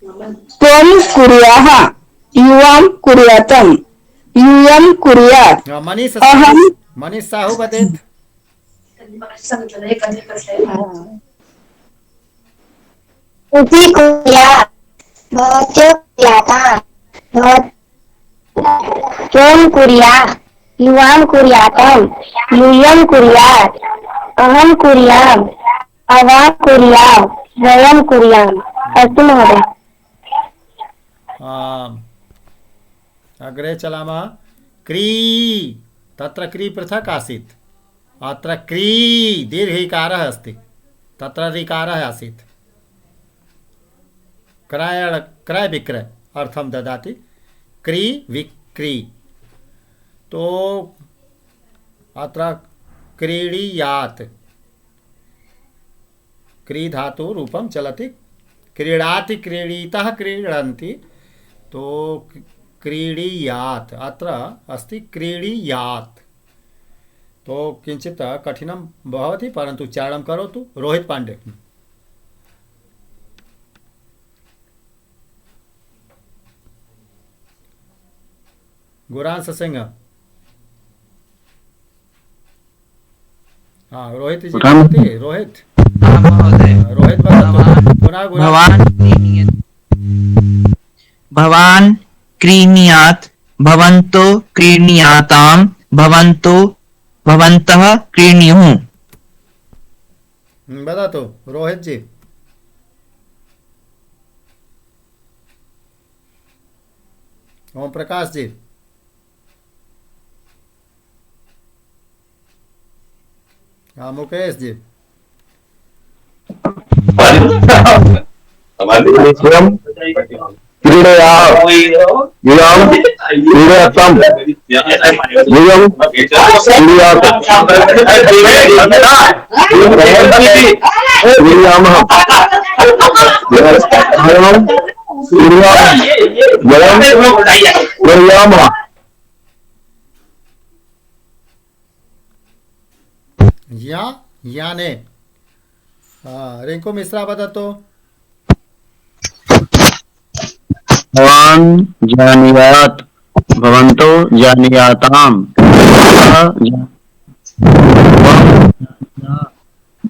त्वं कुर्याः, युवां कुर्यातं, यूयं कुर्यात्। मनीष अहं मनीष साहू वदेत। इति कुर्यात्, भवत्यो कुर्याताम्, त्वं कुर्या, युवां कुर्यातं, यूयं कुर्यात्, अहं कुर्याम्, अवां कुर्याम्, वयं कुर्याम्। अस्तु महोदय। अग्रे चलामः। क्री तत्र क्री पृथक् आसीत्, अत्र क्री दीर्घिकारः अस्ति, तत्र ऋकारः आसीत्। क्रय क्रय विक्रय अर्थं ददाति। क्री विक्री। तो अत्र क्रीडीयात्, क्री धातु रूपं चलति। क्रीडाति, क्रीडीतः, क्रीडन्ति। तो क्रीडीयात् अत्र अस्ति क्रीडीयात्। तो किञ्चित् कठिनं भवति, परन्तु उच्चारणं करोतु। रोहित पांडे। गुरांश सिंह। हाँ रोहित जी बोलते। रोहित हाँ महोदय। रोहित बताओ पुनः। भवान् क्रीणीयात्, भवन्तो क्रीणीयाताम्, भवन्तो भवन्तः क्रीणीयुः। बता तो रोहित जी। ओम प्रकाश जी। हाँ मुकेश जी। क्रीडया युवां क्रीडयातां युवं क्रीडयात् क्रीडयामः वयं क्रीडयामः। याने। हाँ रिंकू मिश्रा बता तो। भवान् जानीयात्, भवन्तो जानीयाताम्,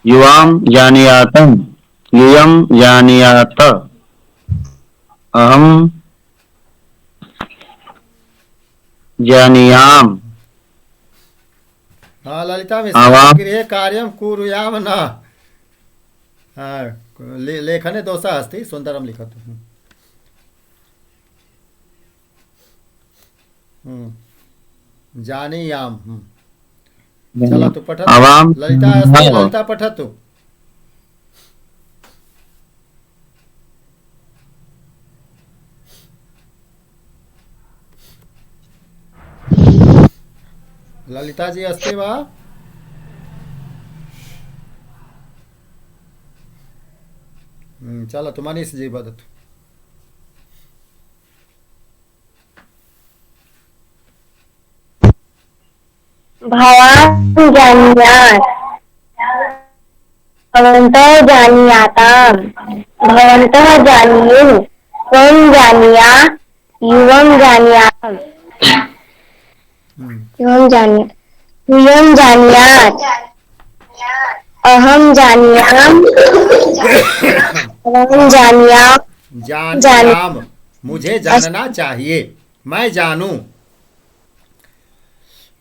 युवां जानीयातं, यूयं जानीयात्, अहं जानीयाम्। हाँ ललिता मिश्रा। गृहे कार्यं कुर्याम न। हाँ लेखने दोषः अस्ति, सुन्दरं लिखतु। जानीयाम। चलतु पठतु। ललिता अस्ति, ललिता पठतु। ललिता जी अस्ति वा? चलतु मनीष जी वदतु। भवान् जानीयात्, भवन्तः जानीयाताम्, भवन्तः जानीयुः, त्वं जानीया, युवं जानीयाम्, यूयं जानीयात्, अहं जानीयाम्, अवं जानीयाम्, जानीयाम। मुझे जानना चाहिए, मैं जानूं,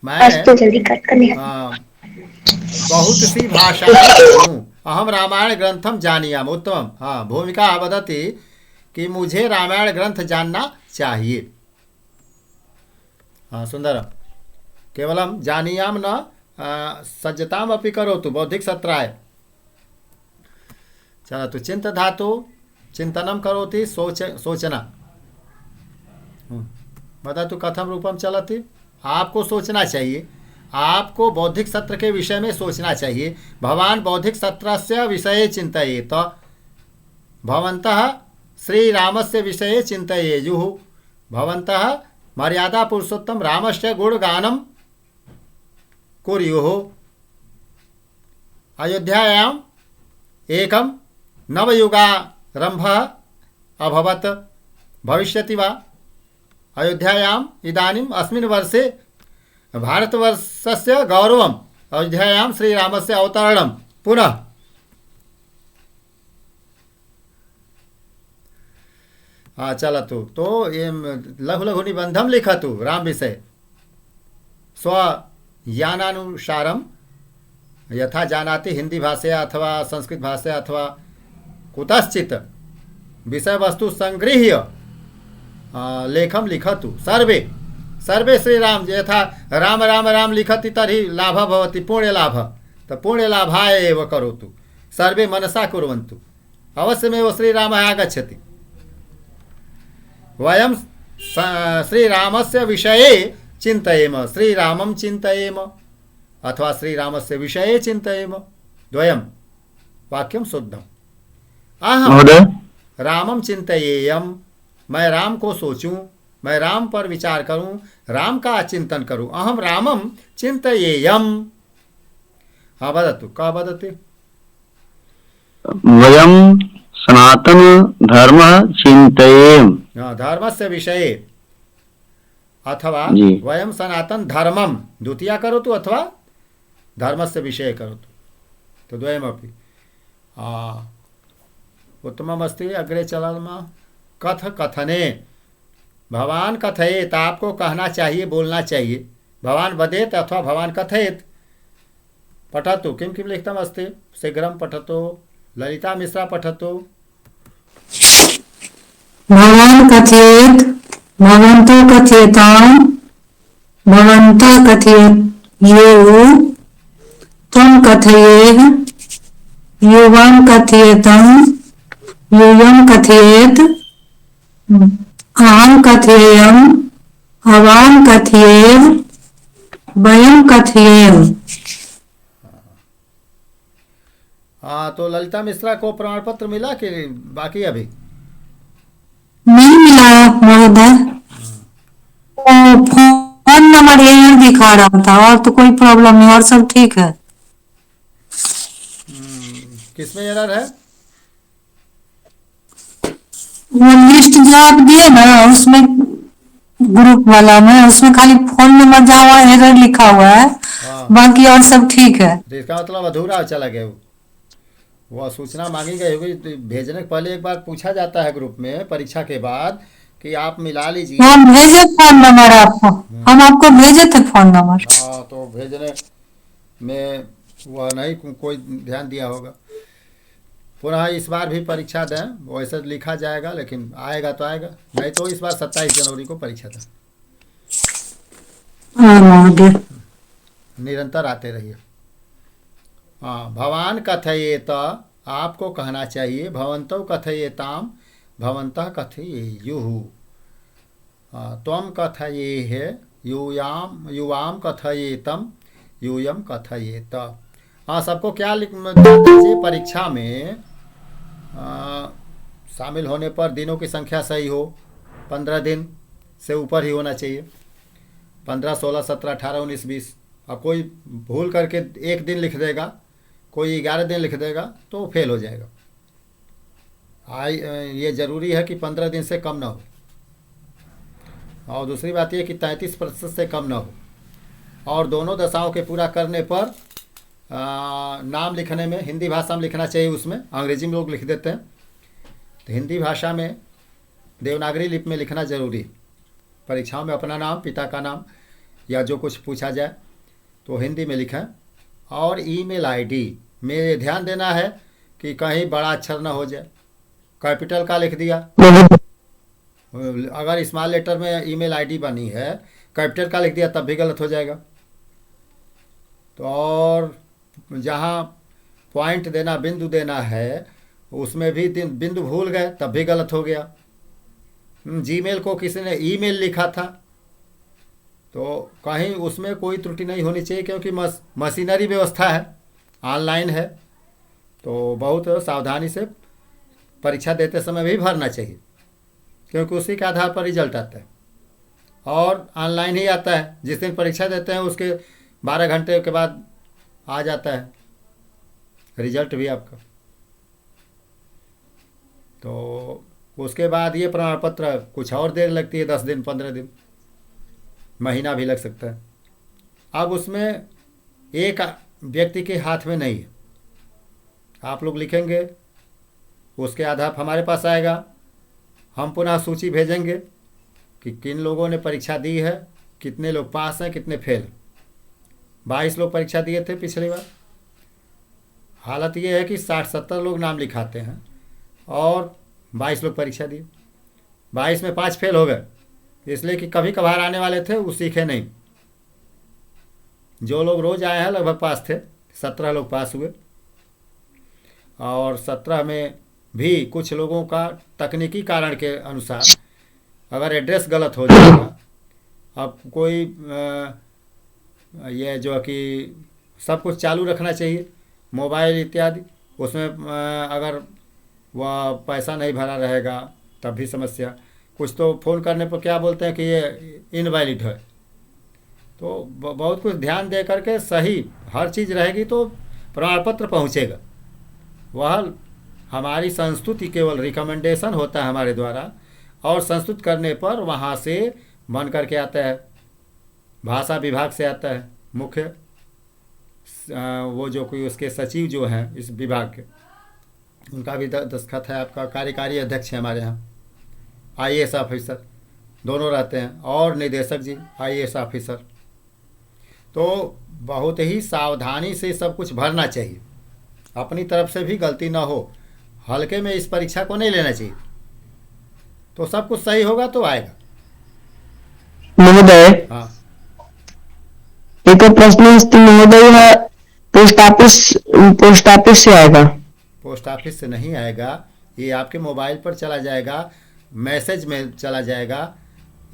मैं अस्तु, जल्दी कट करने। बहुत सी भाषाएं जानूं, अहम रामायण ग्रंथम जानीयाम, उत्तम। हाँ, भूमिका वदति कि मुझे रामायण ग्रंथ जानना चाहिए। हाँ, सुंदरम। केवलम जानीयाम न सज्जताम अपि करोतु, बौद्धिक सत्राय। चलो, तो चिंत धातु चिंतनम करोति, सोचना। वदतु कथम रूपम चलति। आपको सोचना चाहिए, आपको बौद्धिक सत्र के विषय में सोचना चाहिए। भवान बौद्धिक सत्रस्य विषये चिन्तयेत, भवन्तः श्रीरामस्य विषये चिन्तयेयुः, भवन्तः मर्यादा पुरुषोत्तम रामस्य गुणगानं कुर्युः। अयोध्यायाम् एकं नवयुगारम्भः अभवत्, भविष्यति वा? अयोध्यायाम् इदानीम् अस्मिन् वर्षे भारतवर्षस्य गौरवम्, अयोध्यायां श्रीरामस्य अवतरणं पुनः। चलतु, तो ये लघु लघु निबंधम लिखतु राम विषय स्वज्ञानानुसारं यथा जानाति, हिंदी भाषया अथवा संस्कृत भाषया अथवा कुतश्चित् विषय वस्तु संगृह्य लेखम लिखतु। सर्वे सर्वे श्रीराम, यथा राम राम राम लिखति तर्हि लाभः भवति, पुण्यलाभ, तो पुण्यलाभाय एव करोतु, सर्वे मनसा कुर्वन्तु, अवश्यमेव श्रीरामः आगच्छति। वयं श्रीरामस्य विषये चिन्तयेम, श्रीरामं चिन्तयेम अथवा श्रीरामस्य विषये चिन्तयेम, द्वयं वाक्यं शुद्धम्। अहं रामं चिन्तयेयम्, मैं राम को सोचूं, मैं राम पर विचार करूं, राम का चिंतन करूं। अहम रामं चिन्तयेयम्। हाँ, वदतु, का वदति? वयं सनातन धर्म चिन्तयेम। धर्मस्य विषये अथवा वयं सनातन धर्मं द्वितीया करोतु अथवा धर्मस्य विषये करोतु, तो द्वयमपि उत्तममस्ति। अग्रे चलामः। कथ कथने, भवान कथयेत, आपको कहना चाहिए, बोलना चाहिए। भवान वदेत अथवा भवान कथयेत। पठतु, किं किं लिखितमस्ति? शीघ्रं पठतु। ललिता मिश्रा पठतु। भवान कथयेत, भवन्तः कथयेताम्, भवन्तः कथयेयुः, त्वं कथयेः, युवां कथयेतं, यूयं कथयेत्, अहं कथयेयम्, भवान् कथयेत्, वयं कथयेम। हाँ, तो ललिता मिश्रा को प्रमाण पत्र मिला कि बाकी अभी नहीं मिला महोदय। फोन नंबर एरर दिखा रहा था, और तो कोई प्रॉब्लम नहीं, और सब ठीक है। किसमें एरर है? वो लिस्ट जो आप दिए ना, उसमें ग्रुप वाला में, उसमें खाली फोन नंबर जहाँ एरर लिखा हुआ है, बाकी और सब ठीक है। तो इसका मतलब अधूरा चला गया। वो सूचना मांगी गई होगी, तो भेजने के पहले एक बार पूछा जाता है ग्रुप में परीक्षा के बाद कि आप मिला लीजिए। हम भेजे फोन नंबर आपको, हम आपको भेजे थे फोन नंबर। हाँ, तो भेजने में वह नहीं कोई ध्यान दिया होगा। पुनः इस बार भी परीक्षा दें, वैसे लिखा जाएगा, लेकिन आएगा तो आएगा, नहीं तो इस बार 27 जनवरी को परीक्षा दें। निरंतर आते रहिए। हाँ, भवान कथयेत, आपको कहना चाहिए। भवन्तौ कथयेताम, भवन्तः कथयेयुः। त्वं कथयेः, युवां कथयेतम, यूयं कथयेत। हाँ, सबको क्या लिखना चाहिए? परीक्षा में शामिल होने पर दिनों की संख्या सही हो, 15 दिन से ऊपर ही होना चाहिए। 15, 16, 17, 18, 19, 20। और कोई भूल करके एक दिन लिख देगा, कोई 11 दिन लिख देगा, तो फेल हो जाएगा। ये ज़रूरी है कि 15 दिन से कम ना हो। और दूसरी बात यह कि 33% से कम ना हो। और दोनों दशाओं के पूरा करने पर नाम लिखने में हिंदी भाषा में लिखना चाहिए। उसमें अंग्रेजी में लोग लिख देते हैं, तो हिंदी भाषा में देवनागरी लिपि में लिखना जरूरी है। परीक्षाओं में अपना नाम, पिता का नाम या जो कुछ पूछा जाए तो हिंदी में लिखें। और ईमेल आईडी में ये ध्यान देना है कि कहीं बड़ा अक्षर ना हो जाए, कैपिटल का लिख दिया, अगर स्मॉल लेटर में ईमेल आईडी बनी है कैपिटल का लिख दिया तब भी गलत हो जाएगा। तो और जहाँ पॉइंट देना, बिंदु देना है, उसमें भी बिंदु भूल गए तब भी गलत हो गया। जीमेल को किसी ने ईमेल लिखा था तो कहीं उसमें कोई त्रुटि नहीं होनी चाहिए, क्योंकि मशीनरी व्यवस्था है, ऑनलाइन है, तो बहुत सावधानी से परीक्षा देते समय भी भरना चाहिए, क्योंकि उसी के आधार पर रिजल्ट आता है। और ऑनलाइन ही आता है, जिस दिन परीक्षा देते हैं उसके 12 घंटे के बाद आ जाता है रिजल्ट भी आपका। तो उसके बाद ये प्रमाण पत्र कुछ और देर लगती है, 10 दिन, 15 दिन, महीना भी लग सकता है। अब उसमें एक व्यक्ति के हाथ में नहीं है, आप लोग लिखेंगे, उसके आधार हमारे पास आएगा, हम पुनः सूची भेजेंगे कि किन लोगों ने परीक्षा दी है, कितने लोग पास हैं, कितने फेल। 22 लोग परीक्षा दिए थे पिछली बार। हालत ये है कि 60-70 लोग नाम लिखाते हैं और 22 लोग परीक्षा दिए, 22 में 5 फेल हो गए, इसलिए कि कभी कभार आने वाले थे वो सीखे नहीं। जो लोग रोज आए हैं लगभग पास थे, 17 लोग पास हुए। और 17 में भी कुछ लोगों का तकनीकी कारण के अनुसार अगर एड्रेस गलत हो जाएगा, अब कोई ये जो कि सब कुछ चालू रखना चाहिए, मोबाइल इत्यादि, उसमें अगर वह पैसा नहीं भरा रहेगा तब भी समस्या। कुछ तो फ़ोन करने पर क्या बोलते हैं कि ये इनवैलिड है। तो बहुत कुछ ध्यान दे करके सही हर चीज़ रहेगी तो प्रमाण पत्र पहुँचेगा। वह हमारी संस्तुति केवल रिकमेंडेशन होता है हमारे द्वारा, और संस्तुत करने पर वहाँ से बन करके आता है, भाषा विभाग से आता है, मुख्य वो जो कोई उसके सचिव जो हैं इस विभाग के, उनका भी दस्तखत है। आपका कार्यकारी अध्यक्ष है हमारे यहाँ, IAS ऑफिसर दोनों रहते हैं, और निदेशक जी IAS ऑफिसर। तो बहुत ही सावधानी से सब कुछ भरना चाहिए, अपनी तरफ से भी गलती ना हो, हल्के में इस परीक्षा को नहीं लेना चाहिए, तो सब कुछ सही होगा तो आएगा। महोदय, हाँ, एक प्रश्न अस्ति महोदय, पोस्ट ऑफिस से आएगा? पोस्ट ऑफिस से नहीं आएगा, ये आपके मोबाइल पर चला जाएगा, मैसेज में चला जाएगा,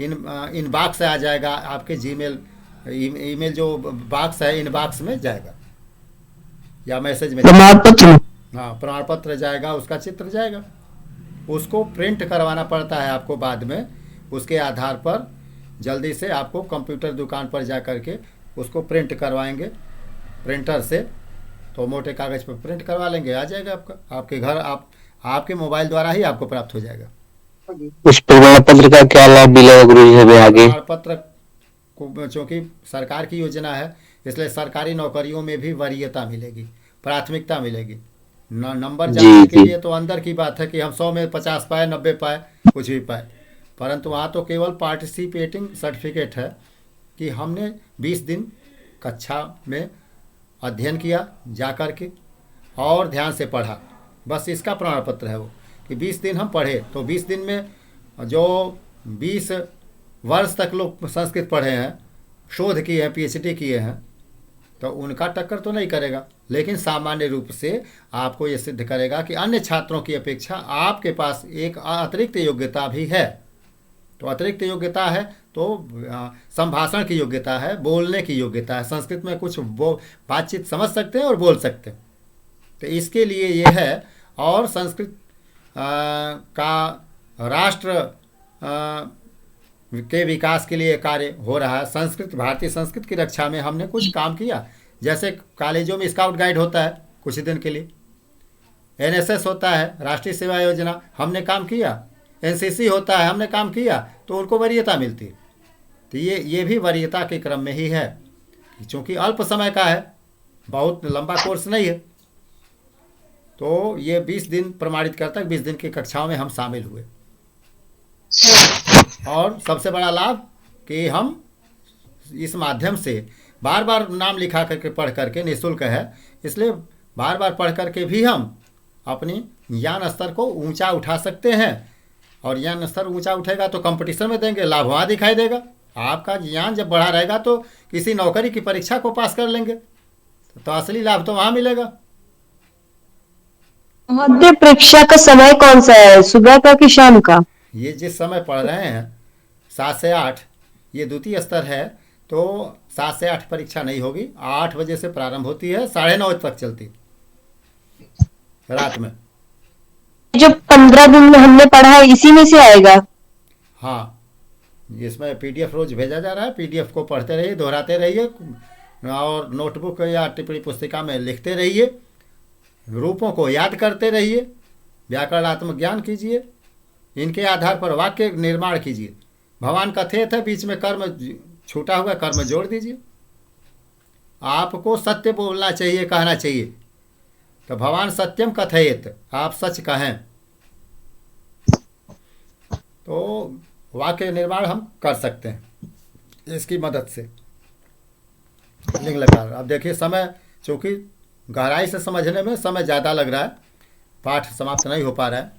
इनबॉक्स आ जाएगा, आपके जीमेल ईमेल जो बॉक्स है इनबॉक्स में जाएगा, या मैसेज में प्रमाण पत्र? हाँ, प्रमाण पत्र जाएगा, उसका चित्र जाएगा, उसको प्रिंट करवाना पड़ता है आपको बाद में। उसके आधार पर जल्दी से आपको कंप्यूटर दुकान पर जा कर के उसको प्रिंट करवाएंगे प्रिंटर से, तो मोटे कागज़ पर प्रिंट करवा लेंगे, आ जाएगा आपका, आपके घर, आपके मोबाइल द्वारा ही आपको प्राप्त हो जाएगा। उस प्रमाण पत्र का क्या लाभ मिलेगा गुरु जी हमें आगे? प्रमाण पत्र को चूँकि सरकार की योजना है, इसलिए सरकारी नौकरियों में भी वरीयता मिलेगी, प्राथमिकता मिलेगी। नंबर जानने के लिए तो अंदर की बात है कि हम 100 में 50 पाए, 90 पाए, कुछ भी पाए, परंतु वहाँ तो केवल पार्टिसिपेटिंग सर्टिफिकेट है कि हमने 20 दिन कक्षा में अध्ययन किया जा कर के और ध्यान से पढ़ा, बस इसका प्रमाण पत्र है वो, कि 20 दिन हम पढ़े। तो 20 दिन में जो 20 वर्ष तक लोग संस्कृत पढ़े हैं, शोध किए हैं, PhD किए हैं, तो उनका टक्कर तो नहीं करेगा, लेकिन सामान्य रूप से आपको ये सिद्ध करेगा कि अन्य छात्रों की अपेक्षा आपके पास एक अतिरिक्त योग्यता भी है। तो अतिरिक्त योग्यता है तो संभाषण की योग्यता है, बोलने की योग्यता है, संस्कृत में कुछ बातचीत समझ सकते हैं और बोल सकते हैं, तो इसके लिए ये है। और संस्कृत का राष्ट्र के विकास के लिए कार्य हो रहा है। संस्कृत, भारतीय संस्कृत की रक्षा में हमने कुछ काम किया, जैसे कॉलेजों में स्काउट गाइड होता है कुछ दिन के लिए, NSS होता है, राष्ट्रीय सेवा योजना, हमने काम किया, NCC होता है, हमने काम किया, तो उनको वरीयता मिलती है। तो ये भी वरीयता के क्रम में ही है, चूँकि अल्प समय का है, बहुत लंबा कोर्स नहीं है। तो ये 20 दिन प्रमाणित करता है, 20 दिन की कक्षाओं में हम शामिल हुए, और सबसे बड़ा लाभ कि हम इस माध्यम से बार बार नाम लिखा करके पढ़ करके, निःशुल्क है इसलिए बार बार पढ़ करके भी हम अपनी ज्ञान स्तर को ऊंचा उठा सकते हैं। और ज्ञान स्तर ऊंचा उठेगा तो कंपटीशन में देंगे, लाभ वहाँ दिखाई देगा। आपका ज्ञान जब बढ़ा रहेगा तो किसी नौकरी की परीक्षा को पास कर लेंगे तो असली लाभ तो वहाँ मिलेगा। मध्य परीक्षा का समय कौन सा है, सुबह का कि शाम का? ये जिस समय पढ़ रहे हैं 7 से 8, ये द्वितीय स्तर है तो 7 से 8 परीक्षा नहीं होगी। 8 बजे से प्रारंभ होती है, 9:30 तक चलती रात में। जो 15 दिन में हमने पढ़ा है इसी में से आएगा? हाँ, इसमें पीडीएफ रोज भेजा जा रहा है, पीडीएफ को पढ़ते रहिए, दोहराते रहिए और नोटबुक या टिप्पणी पुस्तिका में लिखते रहिए, रूपों को याद करते रहिए, व्याकरणात्मक ज्ञान कीजिए, इनके आधार पर वाक्य निर्माण कीजिए। भगवान कथित है, बीच में कर्म छूटा हुआ कर्म जोड़ दीजिए। आपको सत्य बोलना चाहिए, कहना चाहिए, तो भगवान सत्यम कथयेत, आप सच कहें तो वाक्य निर्माण हम कर सकते हैं इसकी मदद से। लिंग लकार, अब देखिए समय, चूँकि गहराई से समझने में समय ज़्यादा लग रहा है, पाठ समाप्त नहीं हो पा रहा है,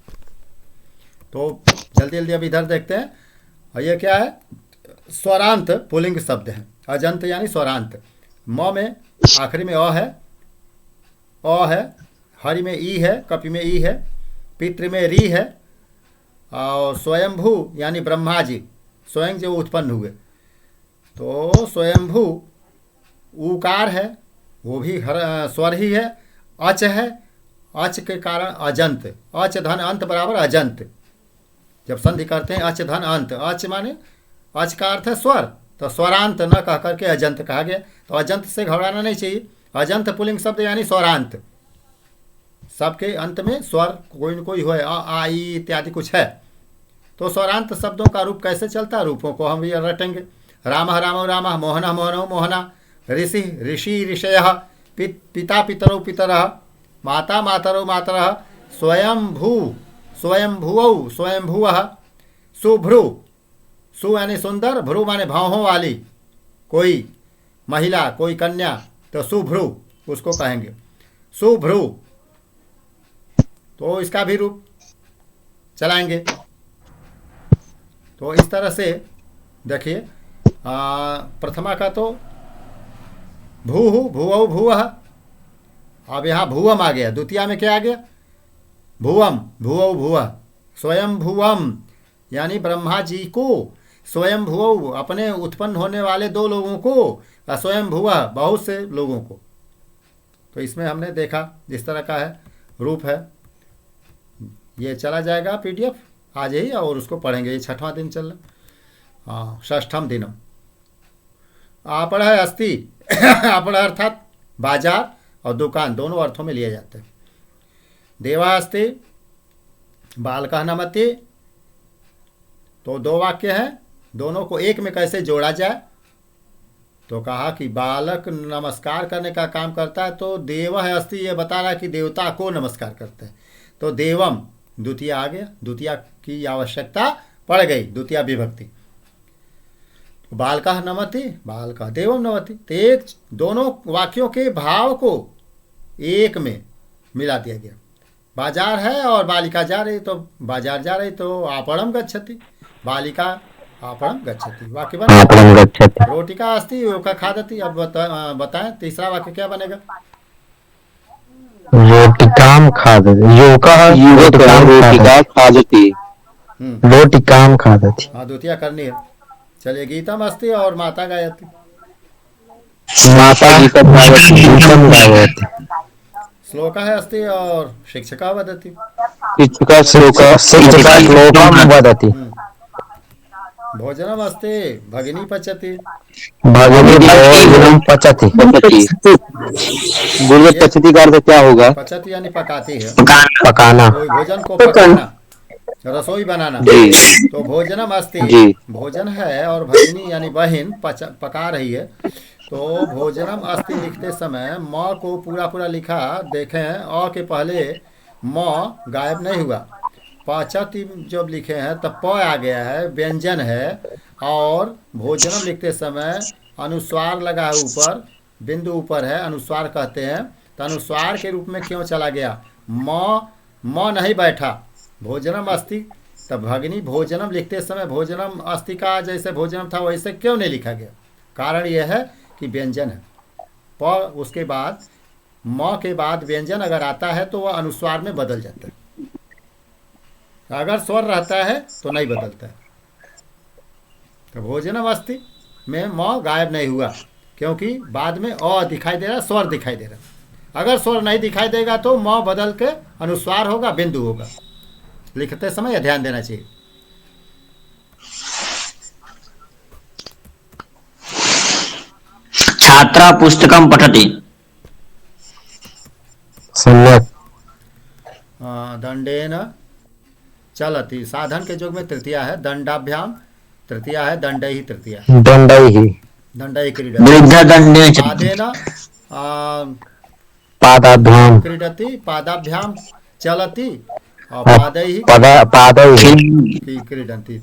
तो जल्दी जल्दी अब इधर देखते हैं। और ये क्या है, स्वरांत पुल्लिंग शब्द है, अजंत यानी स्वरांत। म में आखिरी में अ है, हरि में ई है, कपि में ई है, पितृ में री है, और स्वयंभू यानी ब्रह्मा जी स्वयं जो उत्पन्न हुए, तो स्वयंभू ऊकार है, वो भी स्वर ही है। अच है, अच के कारण अजंत, अच धन अंत बराबर अजंत। जब संधि करते हैं अच धन अंत, अच माने अच का अर्थ है स्वर, तो स्वरांत न कह करके अजंत कहा गया। तो अजंत से घबराना नहीं चाहिए। अजंत पुल्लिंग शब्द यानी स्वरांत, सबके अंत में स्वर कोई न कोई होए, आ ई इत्यादि कुछ है। तो स्वरांत शब्दों का रूप कैसे चलता है, रूपों को हम ये रटेंगे। राम रामो राम, मोहन मोहनो मोहना, ऋषि ऋषि ऋषय, पिता पितरौ पितरः, माता मातरौ मातरः, स्वयंभू स्वयंभुवौ स्वयंभुवः, सुभ्रु, सु यानी सुंदर, भ्रु माने भावों वाली, कोई महिला कोई कन्या, तो सुभ्रु उसको कहेंगे, सुभ्रु। तो इसका भी रूप चलाएंगे। तो इस तरह से देखिए, प्रथमा का तो भूहु भुवौ भुवः, अब यहाँ भुवम आ गया। द्वितीया में क्या आ गया, भुवम भुवौ भुवः, स्वयं भुवम यानी ब्रह्मा जी को, स्वयं भुवौ अपने उत्पन्न होने वाले 2 लोगों को, स्वयं भुवः बहुत से लोगों को। तो इसमें हमने देखा जिस तरह का है रूप है। ये चला जाएगा पीडीएफ आज ही और उसको पढ़ेंगे। ये 6वां दिन चल रहा, हाँ 6ठम दिनम। आपड़ है अस्ति आपड़ अर्थात बाजार और दुकान दोनों अर्थों में लिए जाते हैं। देवा अस्ति बालकः नमति, तो 2 वाक्य हैं, दोनों को एक में कैसे जोड़ा जाए। तो कहा कि बालक नमस्कार करने का काम करता है, तो देव है अस्ति, ये बता रहा है कि देवता को नमस्कार करते हैं। तो देवम द्वितीय आ गया, द्वितीय की आवश्यकता पड़ गई, द्वितीय विभक्ति। बालकः नमति, बालकः देवम नमति, तो एक दोनों वाक्यों के भाव को एक में मिला दिया गया। बाजार है और बालिका जा रही, तो बाजार जा रही तो आपणम गच्छति, बालिका आपणम गच्छति, वाक्य बना। रोटिका अस्ति योका खादति। अब बताएं तीसरा वाक्य क्या बनेगा। रोटिकाम खादति, रोटिका खादति, रोटिकाम खादति। हाँ द्वितीय करनी है। चलिए गीतम अस्ति और माता गायति, माता गीतम गायति, श्लोक है अस्ति और शिक्षका वदति, शिक्षका श्लोकम वदति, भोजनम अस्ति भगिनी पचति, भगिनी भोजनम पचति। गुरु पचति का अर्थ क्या होगा, पचति यानी पकाती है, पकाना, कोई भोजन को पकाना, रसोई बनाना। तो भोजनम अस्ति भोजन है और भगिनी यानी बहन पका रही है। तो भोजनम अस्ति लिखते समय म को पूरा पूरा लिखा, देखें अ के पहले म गायब नहीं हुआ, पचति जब लिखे हैं तब प आ गया है, व्यंजन है, और भोजनम लिखते समय अनुस्वार लगा है ऊपर, बिंदु ऊपर है, अनुस्वार कहते हैं। तो अनुस्वार के रूप में क्यों चला गया? म नहीं बैठा, भोजनम अस्ति, तब भगनी भोजनम लिखते समय भोजनम अस्ति का जैसे भोजनम था वैसे क्यों नहीं लिखा गया? कारण यह है कि व्यंजन है। प उसके बाद म के बाद व्यंजन अगर आता है तो वह अनुस्वार में बदल जाता है, अगर स्वर रहता है तो नहीं बदलता है। तो भोजनम अस्ति में म गायब नहीं हुआ, क्योंकि बाद में अ दिखाई दे रहा, स्वर दिखाई दे रहा। अगर स्वर नहीं दिखाई देगा तो म बदल के अनुस्वार होगा, बिंदु होगा। लिखते समय यह ध्यान देना चाहिए। छात्रा पुस्तकम पठति। सम्यक। दंडेन चलति, साधन के युग में तृतीया है, दंडाभ्याम तृतीया है, दंडैहि तृतीया, दंडैहि दंडैहि क्रीडति, वृद्ध दंडे पादेन पादाभ्याम क्रीडति, पादाभ्याम चलति, और पादैहि पादैहि क्रीडन्ति।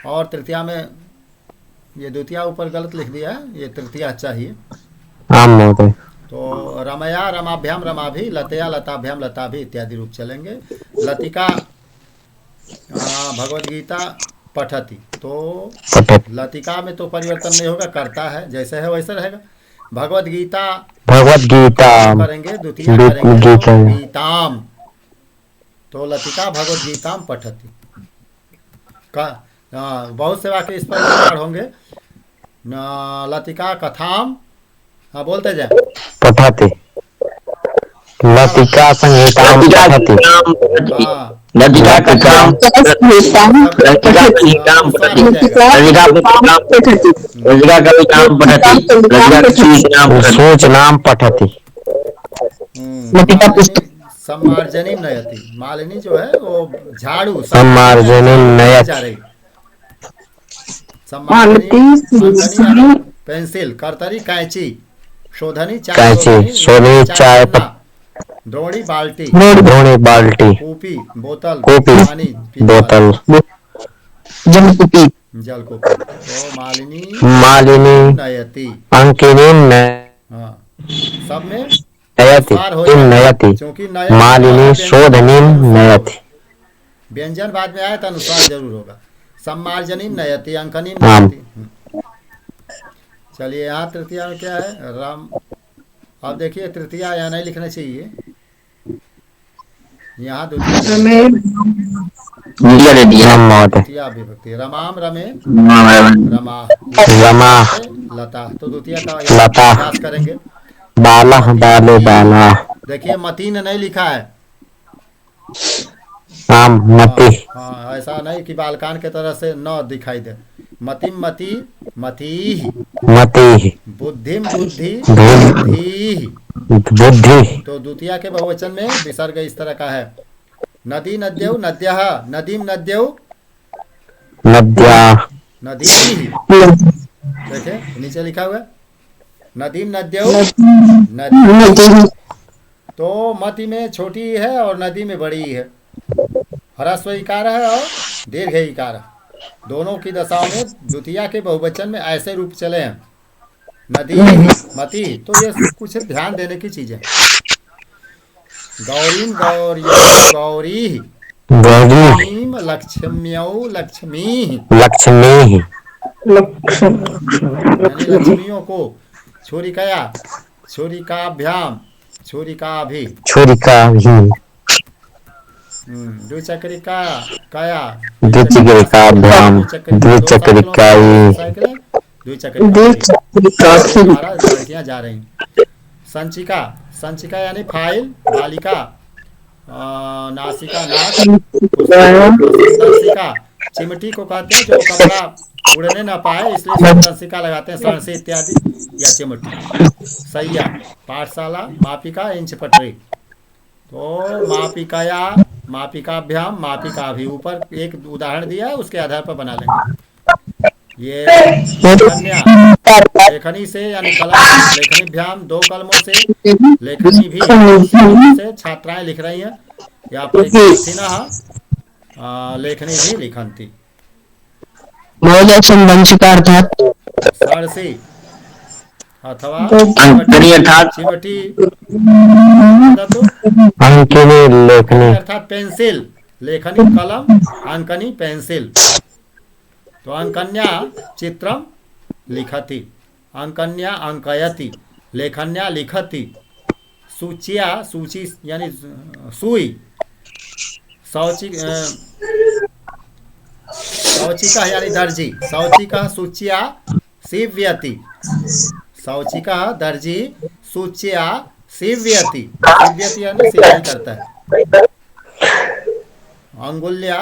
और तृतीया में ये द्वितीया ऊपर गलत लिख दिया है, ये तृतीया चाहिए। आम महोदय। तो रमया रमाभ्याम रमाभि, लतया लताभ्याम लताभि इत्यादि रूप चलेंगे। लतिका भगवद गीता पठति, तो लतिका में तो परिवर्तन नहीं होगा, करता है, जैसे है वैसे रहेगा। भगवद गीता करेंगे, द्वितीय करेंगे तो गीताम, तो लतिका भगवद गीताम पठति का। बहुत से वाक्य इस पर विचार होंगे। लतिका कथाम, हाँ बोलते जाए, पठति, लतिका संहिताम पठति, लतिका कथाम लतिका कविताम पठति, लतिका पुस्तकम पठति, लतिका कविताम पठति, लतिका सूचनाम पठति। लतिका पुस्तक सम्मार्जनी नयति, मालिनी जो है वो झाड़ू सम्मार्जनी नयति, जा रही, सम्मार्जनी पेंसिल, करतरी कैंची, शोधनी चाय, शोधनी चाय, द्रोणी बाल्टी, कूपी बोतल, पानी बोतल, जल कूपी। तो मालिनी नयति, अंकिनी हाँ, सब में नयति, नयति, क्योंकि मालिनी शोधनी नयति। व्यंजन बाद में आया तो अनुस्वार जरूर होगा। सम्मार्जनी नयति, अंकनी नयति। चलिए यहाँ तृतीया में क्या है? राम। अब देखिए तृतीया यहाँ नहीं लिखना चाहिए, यहाँ द्वितीया विभक्ति। रमाम रमे रमा लता, तो द्वितीया का अभ्यास करेंगे। बाला बाले बाला, देखिए मती ने नहीं लिखा है, मती। हाँ, ऐसा नहीं कि बालकान के तरह से न दिखाई दे। मतिम मती मती, बुद्धिम बुद्धि बुद्धि। तो द्वितीया के बहुवचन में विसर्ग इस तरह का है। नदी नद्यौ नद्यः, नदीम नद्यौ नद्या, नदी। देखे नीचे लिखा हुआ है नदीम नद्यौ नदी। तो मति में छोटी है और नदी में बड़ी है। ह्रस्व इकार है और दीर्घ इकार है, दोनों की दशाओं में द्वितीया के बहुवचन में ऐसे रूप चले हैं, नदी मति। तो ये कुछ ध्यान देने की चीज है। गौरीम गौरियो गौरी, लक्ष्मीम लक्ष्म्यौ लक्ष्मी, लक्ष्मी यानी लक्ष्मियों को। छुरिकया छुरिकाभ्याम छुरिकाभि, द्विचक्रिका कया द्विचक्रिकाभ्याम द्विचक्रिकायै, लड़कियां जा रही। संचिका, संचिका यानी फाइल, बालिका नासिका नाक, संदर्शिका चिमटी को कहते हैं जो कपड़ा उड़ने ना पाए इसलिए संदर्शिका लगाते हैं, सांसे इत्यादि या चिमटी। सैया पाठशाला, मापिका इंच पटरी। तो मापिकाया मापिकाभ्याम मापिका भी, ऊपर एक उदाहरण दिया है उसके आधार पर बना लेंगे। ये कन्या लेखनी से यानी कलम, लेखनीभ्याम दो कलमों से, लेखनी भी से छात्राएं लिख रही हैं। या परीक्षार्थिनः लेखनी भी लिखन्ति। महोदय संवंशिकार्थात् षडसी अथवा अंकनी अर्थात चिमटी वदतु। अंकिनी लेखनी अर्थात पेंसिल, लेखनी कलम, अंकनी पेंसिल। तो अंकन्या चित्रम लिखति, अंकन्या अंकयति, लेखन्या लिखति, सूचिया सूची यानी सुई, शौचिका यानी दर्जी, शौचिका सूचिया सीव्यति, शौचिका दर्जी सूचिया सीव्यति, सीव्यति यानी सिलाई करता है। अंगुल्या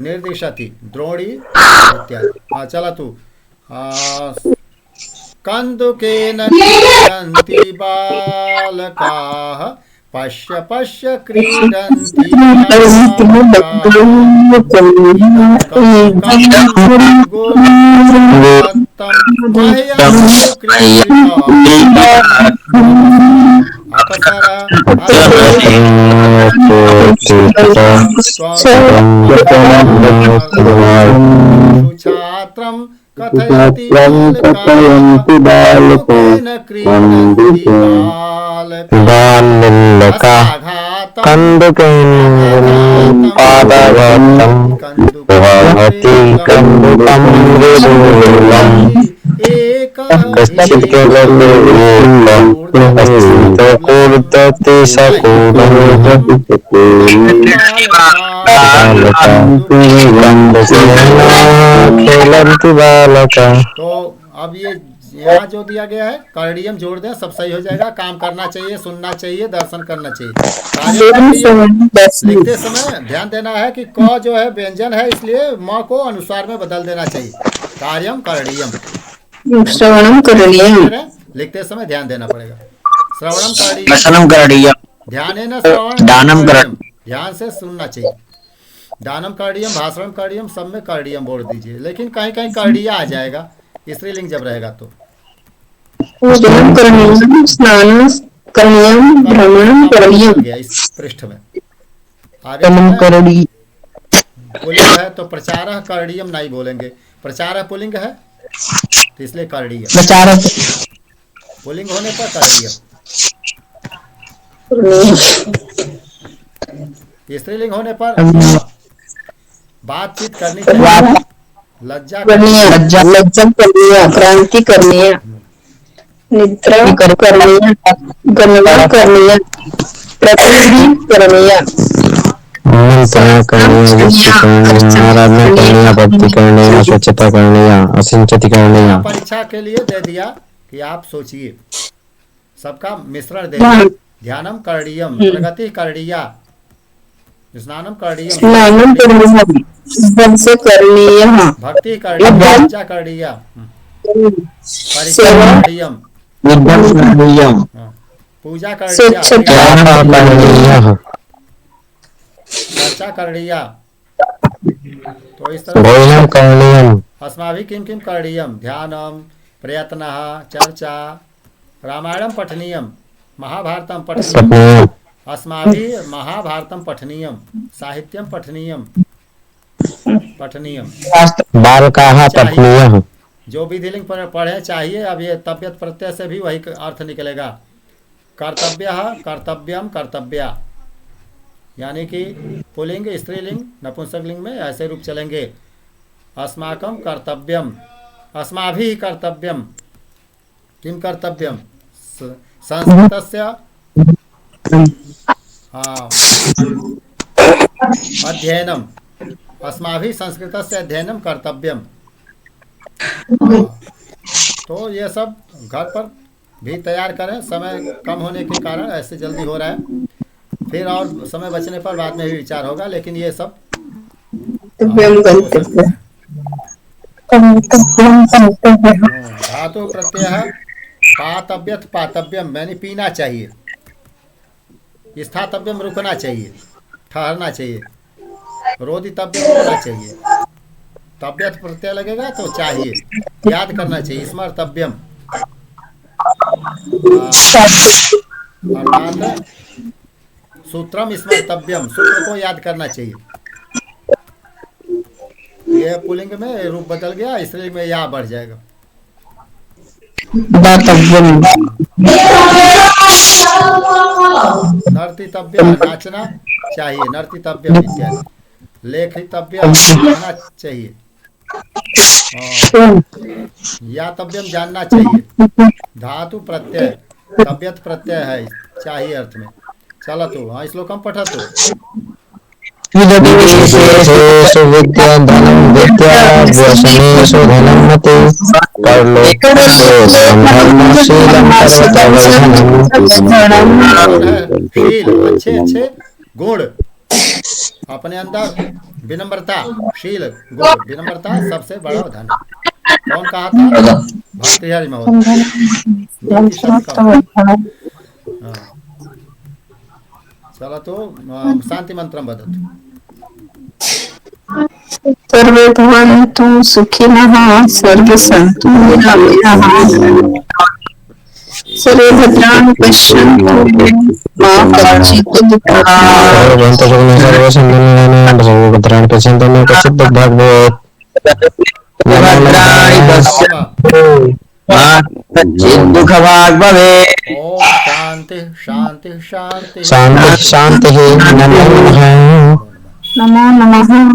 निर्दिशति, द्रोणी इत्यादि। हाँ चला तू। कंदुकेन क्रीडन्ति बालकाः, पश्य पश्य क्रीडन्ति छात्रं कथयति बालकेन क्रीडन्ति बालकाः, कंदुकेन पादघातं भवति कंदुकं मृदुलम् कश्चित् कूर्दति सकूलं खेलन्ति बालका। तो अब ये यहाँ जो दिया गया है कर्डियम जोड़ दें, सब सही हो जाएगा। काम करना चाहिए, सुनना चाहिए, दर्शन करना चाहिए। लिखते समय ध्यान देना है कि क जो है व्यंजन है, इसलिए म को अनुस्वार में बदल देना चाहिए। कार्यम कर्डियम, श्रवणम करणीयम। लिखते समय ध्यान देना पड़ेगा। श्रवणम वसनम करणीयम, ध्यान है ना, श्रवण दानम करणीयम, ध्यान से सुनना चाहिए। दानम कर्डियम, भाषणम कर्डियम, सब में कर्डियम बोल दीजिए, लेकिन कहीं कहीं कर्डिया आ जाएगा स्त्रीलिंग जब रहेगा तो। पूजनम करणीयम, स्नान करणीयम, भ्रमणम करणीयम। इस पृष्ठ में आगे पुलिंग है तो प्रचारः कर्डियम नहीं बोलेंगे, प्रचारः पुलिंग है तो इसलिए कर्डियम, पुलिंग होने पर कर्डियम। स्त्रीलिंग होने पर बातचीत करनी चाहिए, लज्जा करनीय, क्रांति करनीय, निद्रा करनीय, गणना करनीय, प्रतिनिधि करनीय, आराधना करनीय, भक्ति करनीय, स्वच्छता करनीय, असिंचति करनीय। परीक्षा के लिए दे दिया कि आप सोचिए, सबका मिश्रण दे दिया। ध्यानम कर्डियम, प्रगति कर्डिया, स्नानम कर्डियम, भक्ति कर्डियम, लज्जा कर्डिया, परीक्षा कर्डियम, पूजा कर्डिया, चर्चा कर्डिया। तो इस तरह भोजनम कर्णीयम, अस्माभिः किं किं कर्डियम, ध्यानम, प्रयत्नः, चर्चा, रामायणम पठनीयम, महाभारतम पठनीयम, अस्माभिः महाभारतम पठनीयम, साहित्यम पठनीयम, बालकाः पठनीयः। जो विधिलिंग पढ़े चाहिए। अब ये तबियत प्रत्यय से भी वही अर्थ निकलेगा। कर्तव्यः, कर्तव्यम, कर्तव्या, यानी कि पुल्लिंग, स्त्रीलिंग, नपुंसकलिंग में ऐसे रूप चलेंगे। अस्माकं कर्तव्यम, अस्माभिः कर्तव्यम, किं कर्तव्यम, संस्कृतस्य अध्ययनम, अस्माभिः संस्कृतस्य अध्ययनम कर्तव्यम। तो ये सब घर पर भी तैयार करें, समय कम होने के कारण ऐसे जल्दी हो रहा है, फिर और समय बचने पर बाद में भी विचार होगा, लेकिन ये सब धातु प्रत्यय पातव्यत, पातव्यम यानी पीना चाहिए, स्थातव्यम रुकना चाहिए, ठहरना चाहिए, रोदितव्यम होना चाहिए। तबियत प्रत्यय लगेगा तो चाहिए, याद करना चाहिए, स्मर्तव्यम अर्थात सूत्रम स्मर्तव्यम, सूत्र को याद करना चाहिए। ये पुल्लिंग में रूप बदल गया, स्त्रीलिंग में या बढ़ जाएगा। दातव्यम। नर्तितव्य नाचना चाहिए, नर्तितव्य इत्यादि। लेखितव्य लिखना चाहिए। यातव्यम जानना चाहिए। धातु प्रत्यय, तव्यत प्रत्यय है, चाहिए अर्थ में। चला तो हाँ श्लोकम पठतु। विदेशेषु विद्या धनं विद्या व्यसनेषु धनं मति परलोकेषु धर्मशीलं सर्वतोवर्धनम्। शील अच्छे अच्छे गुण अपने अंदर, विनम्रता, शील गुण विनम्रता सबसे बड़ा धन। कौन कहा था? भर्तृहरि महोदय। चलो तो शांति मंत्रम वदतु। सर्वे भवन्तु सुखिनः सर्वे सन्तु निरामयाः सर्वे भद्राणि पश्यन्तु मा कश्चित् दुःखभाग् भवेत्। ओम शांति शांति शांति शांति शांति नमो नमः। नमो नमः।